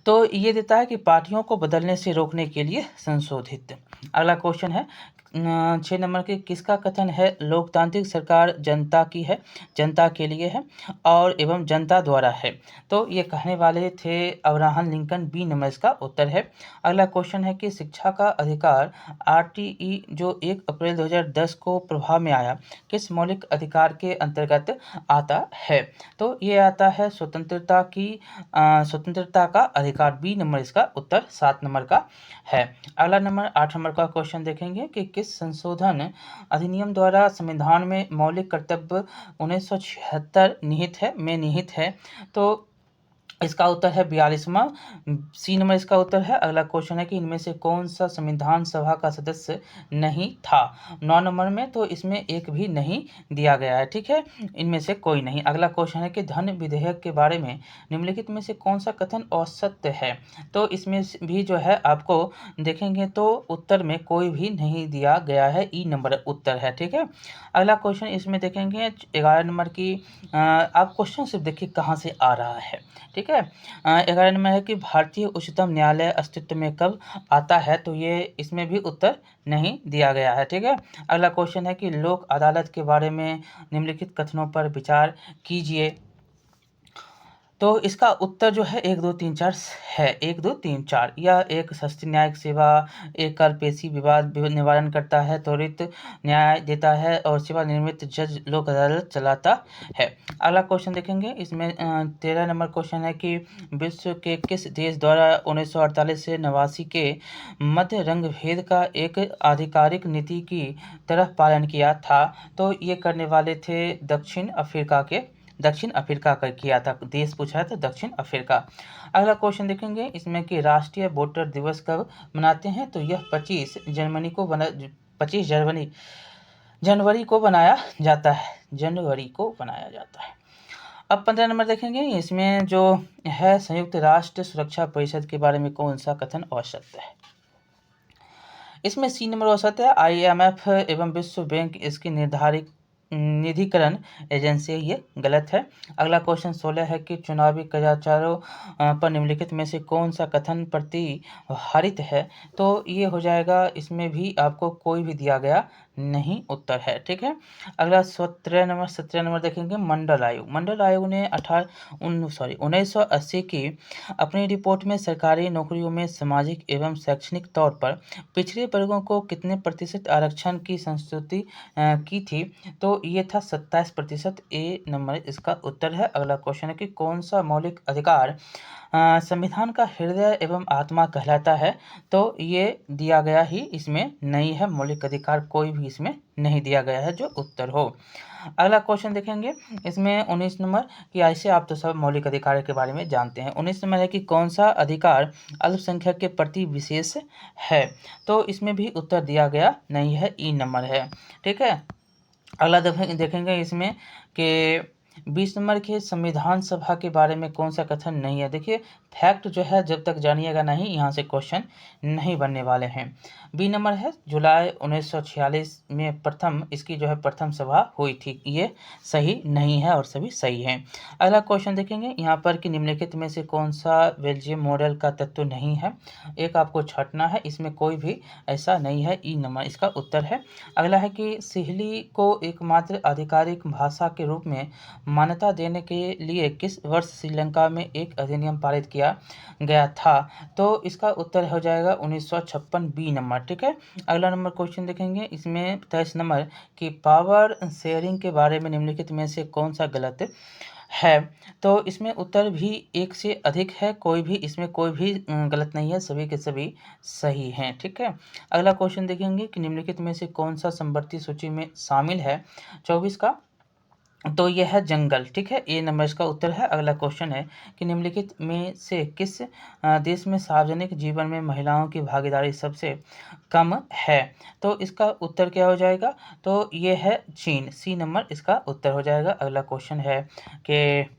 A: तो ये देता है कि पार्टियों को बदलने से रोकने के लिए संशोधित। अगला क्वेश्चन है 6 नंबर के किसका कथन है लोकतांत्रिक सरकार जनता की है, जनता के लिए है और एवं जनता द्वारा है? तो ये कहने वाले थे अब्राहम लिंकन। बी नंबर इसका उत्तर है। अगला क्वेश्चन है कि शिक्षा का अधिकार आरटीई जो 1 अप्रैल 2010 को प्रभाव में आया किस मौलिक अधिकार के अंतर्गत आता है? तो ये आता है स्वतंत्रता का अधिकार। बी नंबर इसका उत्तर 7 नंबर का है। अगला नंबर 8 नंबर का क्वेश्चन देखेंगे कि किस संशोधन अधिनियम द्वारा संविधान में मौलिक कर्तव्य 1976 निहित है? तो इसका उत्तर है 42वां। सी नंबर इसका उत्तर है। अगला क्वेश्चन है कि इनमें से कौन सा संविधान सभा का सदस्य नहीं था? 9 नंबर में तो इसमें एक भी नहीं दिया गया है। ठीक है, इनमें से कोई नहीं। अगला क्वेश्चन है कि धन विधेयक के बारे में निम्नलिखित में से कौन सा कथन असत्य है? तो इसमें भी जो है आपको देखेंगे तो उत्तर में कोई भी नहीं दिया गया है, ई नंबर उत्तर है। ठीक है। अगला क्वेश्चन इसमें देखेंगे 11 नंबर की। आप क्वेश्चन सिर्फ देखिए कहाँ से आ रहा है। ठीक है। ठीक है। 11 नंबर है कि भारतीय उच्चतम न्यायालय अस्तित्व में कब आता है, तो ये इसमें भी उत्तर नहीं दिया गया है, ठीक है। अगला क्वेश्चन है कि लोक अदालत के बारे में निम्नलिखित कथनों पर विचार कीजिए। तो इसका उत्तर जो है 1 2 3 4 है। 1 2 3 4 यह एक सस्ती न्यायिक सेवा, एकल पेशी विवाद निवारण करता है, त्वरित न्याय देता है और सेवानिवृत्त जज लोक अदालत चलाता है। अगला क्वेश्चन देखेंगे, इसमें 13 नंबर क्वेश्चन है कि विश्व के किस देश द्वारा 1948 से 89 के मध्य रंग भेद का एक आधिकारिक नीति की तरह पालन किया था, तो ये करने वाले थे दक्षिण अफ्रीका का किया था। देश पूछा है तो दक्षिण अफ्रीका। अगला क्वेश्चन देखेंगे, इसमें कि राष्ट्रीय वोटर दिवस कब मनाते हैं, तो यह 25 जनवरी को बनाया जाता है। अब 15 नंबर देखेंगे, इसमें जो है संयुक्त राष्ट्र सुरक्षा परिषद के बारे में कौन सा कथन औसत है। इसमें सी नंबर औसत है। IMF एवं विश्व बैंक इसकी निधिकरण एजेंसी, ये गलत है। अगला क्वेश्चन 16 है कि चुनावी कदाचारों पर निम्नलिखित में से कौन सा कथन प्रतिहारित है, तो ये हो जाएगा, इसमें भी आपको कोई भी दिया गया नहीं उत्तर है, ठीक है। अगला 17 नंबर देखेंगे, मंडल आयोग ने 1980 की अपनी रिपोर्ट में सरकारी नौकरियों में सामाजिक एवं शैक्षणिक तौर पर पिछड़े वर्गों को कितने प्रतिशत आरक्षण की संस्तुति की थी, तो ये था 27%। ए नंबर इसका उत्तर है। अगला क्वेश्चन है कि कौन सा मौलिक अधिकार संविधान का हृदय एवं आत्मा कहलाता है, तो ये दिया गया ही इसमें नहीं है। मौलिक अधिकार कोई भी इसमें नहीं दिया गया है जो उत्तर हो। अगला क्वेश्चन देखेंगे, इसमें 19 नंबर की, ऐसे आप तो सब मौलिक अधिकार के बारे में जानते हैं। 19 नंबर है कि कौन सा अधिकार अल्पसंख्यक के प्रति विशेष है, तो इसमें भी उत्तर दिया गया नहीं है। ई नंबर है, ठीक है। अगला देखेंगे इसमें कि 20 नंबर के संविधान सभा के बारे में कौन सा कथन नहीं है। देखिए, फैक्ट जो है जब तक जानिएगा नहीं, यहाँ से क्वेश्चन नहीं बनने वाले हैं। बी नंबर है, जुलाई 1946 में इसकी जो है प्रथम सभा हुई थी, ये सही नहीं है और सभी सही हैं। अगला क्वेश्चन देखेंगे यहाँ पर कि निम्नलिखित में से कौन सा बेल्जियम मॉडल का तत्व नहीं है, एक आपको छांटना है, इसमें कोई भी ऐसा नहीं है। ई नंबर इसका उत्तर है। अगला है कि सिहली को एकमात्र आधिकारिक भाषा के रूप में मान्यता देने के लिए किस वर्ष श्रीलंका में एक अधिनियम पारित किया गया था, तो इसका उत्तर हो जाएगा 1956। बी नंबर, ठीक है। अगला नंबर क्वेश्चन देखेंगे, इसमें 23 नंबर की पावर शेयरिंग के बारे में निम्नलिखित में से कौन सा गलत है, तो इसमें उत्तर भी एक से अधिक है, इसमें कोई भी गलत नहीं है, सभी के सभी सही हैं, ठीक है। अगला क्वेश्चन देखेंगे कि निम्नलिखित में से कौन सा संपत्ति सूची में शामिल है 24 का, तो यह है जंगल, ठीक है। ए नंबर इसका उत्तर है। अगला क्वेश्चन है कि निम्नलिखित में से किस देश में सार्वजनिक जीवन में महिलाओं की भागीदारी सबसे कम है, तो इसका उत्तर क्या हो जाएगा, तो ये है चीन। सी नंबर इसका उत्तर हो जाएगा। अगला क्वेश्चन है कि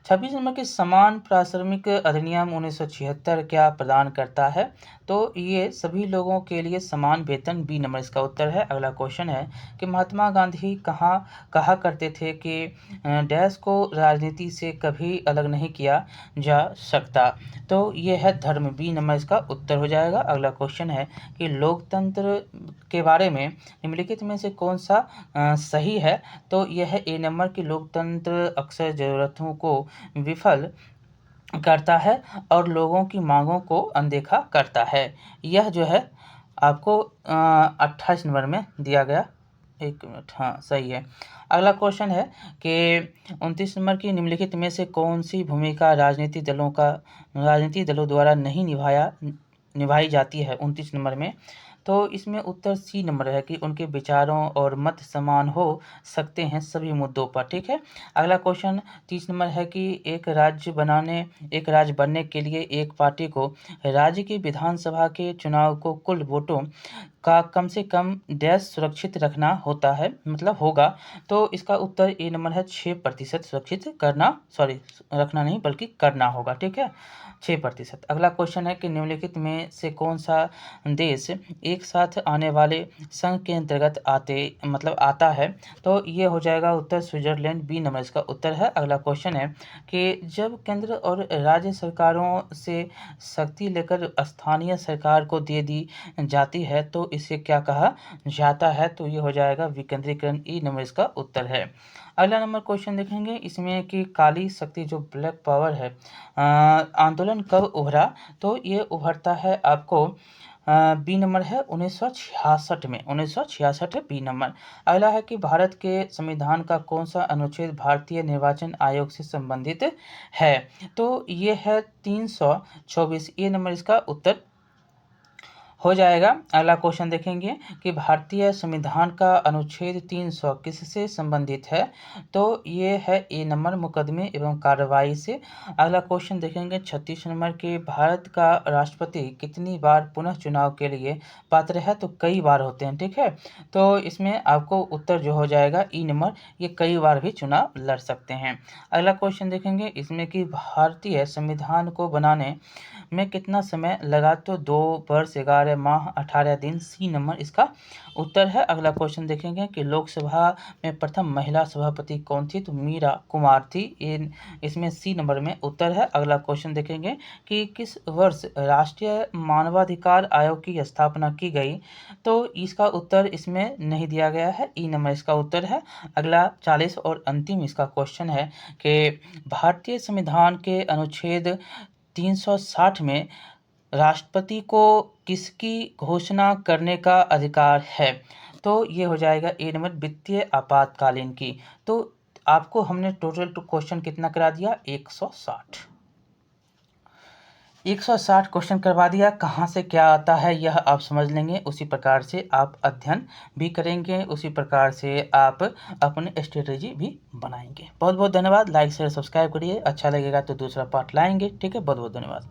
A: 26 नंबर के समान प्राथमिक अधिनियम 1976 क्या प्रदान करता है, तो ये सभी लोगों के लिए समान वेतन। बी नंबर इसका उत्तर है। अगला क्वेश्चन है कि महात्मा गांधी कहा करते थे कि डैश को राजनीति से कभी अलग नहीं किया जा सकता, तो ये है धर्म। बी नंबर इसका उत्तर हो जाएगा। अगला क्वेश्चन है कि लोकतंत्र के बारे में निम्नलिखित में से कौन सा सही है, तो यह है ए नंबर की लोकतंत्र अक्सर जरूरतों को विफल करता है और लोगों की मांगों को अनदेखा करता है। यह जो है आपको 28 नंबर में दिया गया। एक मिनट, हाँ सही है। अगला क्वेश्चन है कि 29 नंबर की निम्नलिखित में से कौन सी भूमिका राजनीतिक दलों द्वारा नहीं निभाई जाती है 29 नंबर में, तो इसमें उत्तर सी नंबर है कि उनके विचारों और मत समान हो सकते हैं सभी मुद्दों पर, ठीक है। अगला क्वेश्चन 30 नंबर है कि एक राज्य बनने के लिए एक पार्टी को राज्य की विधानसभा के चुनाव को कुल वोटों का कम से कम डैश सुरक्षित रखना होता है, मतलब होगा, तो इसका उत्तर ए नंबर है 6% सुरक्षित रखना नहीं बल्कि करना होगा, ठीक है, 6%। अगला क्वेश्चन है कि निम्नलिखित में से कौन सा देश एक साथ आने वाले संघ के अंतर्गत आता है? तो ये हो जाएगा उत्तर स्विट्जरलैंड, बी नंबर इसका उत्तर है। अगला क्वेश्चन है कि जब केंद्र और राज्य सरकारों से शक्ति लेकर स्थानीय सरकार को दे दी जाती है तो इसे क्या कहा जाता है? तो ये हो जाएगा विकेंद्रीकरण, ई नंबर इसका उत्तर है। अगला नंबर क्वेश्चन देखेंगे इसमें कि काली शक्ति जो ब्लैक पावर है आंदोलन कब उभरा? तो ये उभरता है आपको बी नंबर है 1966 में, 1966 है बी नंबर। अगला है कि भारत के संविधान का कौन सा अनुच्छेद भारतीय निर्वाचन आयोग से संबंधित है? तो ये है 324, ये नंबर इसका उत्तर हो जाएगा। अगला क्वेश्चन देखेंगे कि भारतीय संविधान का अनुच्छेद 300 किससे संबंधित है? तो ये है ए नंबर मुकदमे एवं कार्रवाई से। अगला क्वेश्चन देखेंगे 36 नंबर के भारत का राष्ट्रपति कितनी बार पुनः चुनाव के लिए पात्र है? तो कई बार होते हैं, ठीक है। तो इसमें आपको उत्तर जो हो जाएगा ई नंबर, ये कई बार भी चुनाव लड़ सकते हैं। अगला क्वेश्चन देखेंगे इसमें कि भारतीय संविधान को बनाने में कितना समय लगा? तो 2 वर्ष 11 माह 18 दिन, सी नंबर इसका उत्तर है। अगला क्वेश्चन देखेंगे कि लोकसभा में प्रथम महिला सभापति कौन थी? तो मीरा कुमार थी, इसमें सी नंबर में उत्तर है। अगला क्वेश्चन देखेंगे कि किस वर्ष राष्ट्रीय मानवाधिकार आयोग की स्थापना की गई? तो इसका उत्तर इसमें नहीं दिया गया है, ई नंबर इसका उत्तर है। अगला 40 और अंतिम इसका क्वेश्चन है कि भारतीय संविधान के अनुच्छेद 360 में राष्ट्रपति को किसकी घोषणा करने का अधिकार है? तो ये हो जाएगा ए नंबर वित्तीय आपातकालीन की। तो आपको हमने टोटल क्वेश्चन कितना करा दिया? 160 क्वेश्चन करवा दिया। कहाँ से क्या आता है यह आप समझ लेंगे, उसी प्रकार से आप अध्ययन भी करेंगे, उसी प्रकार से आप अपने स्ट्रेटेजी भी बनाएंगे। बहुत बहुत धन्यवाद। लाइक शेयर सब्सक्राइब करिए, अच्छा लगेगा तो दूसरा पार्ट लाएंगे, ठीक है। बहुत बहुत धन्यवाद।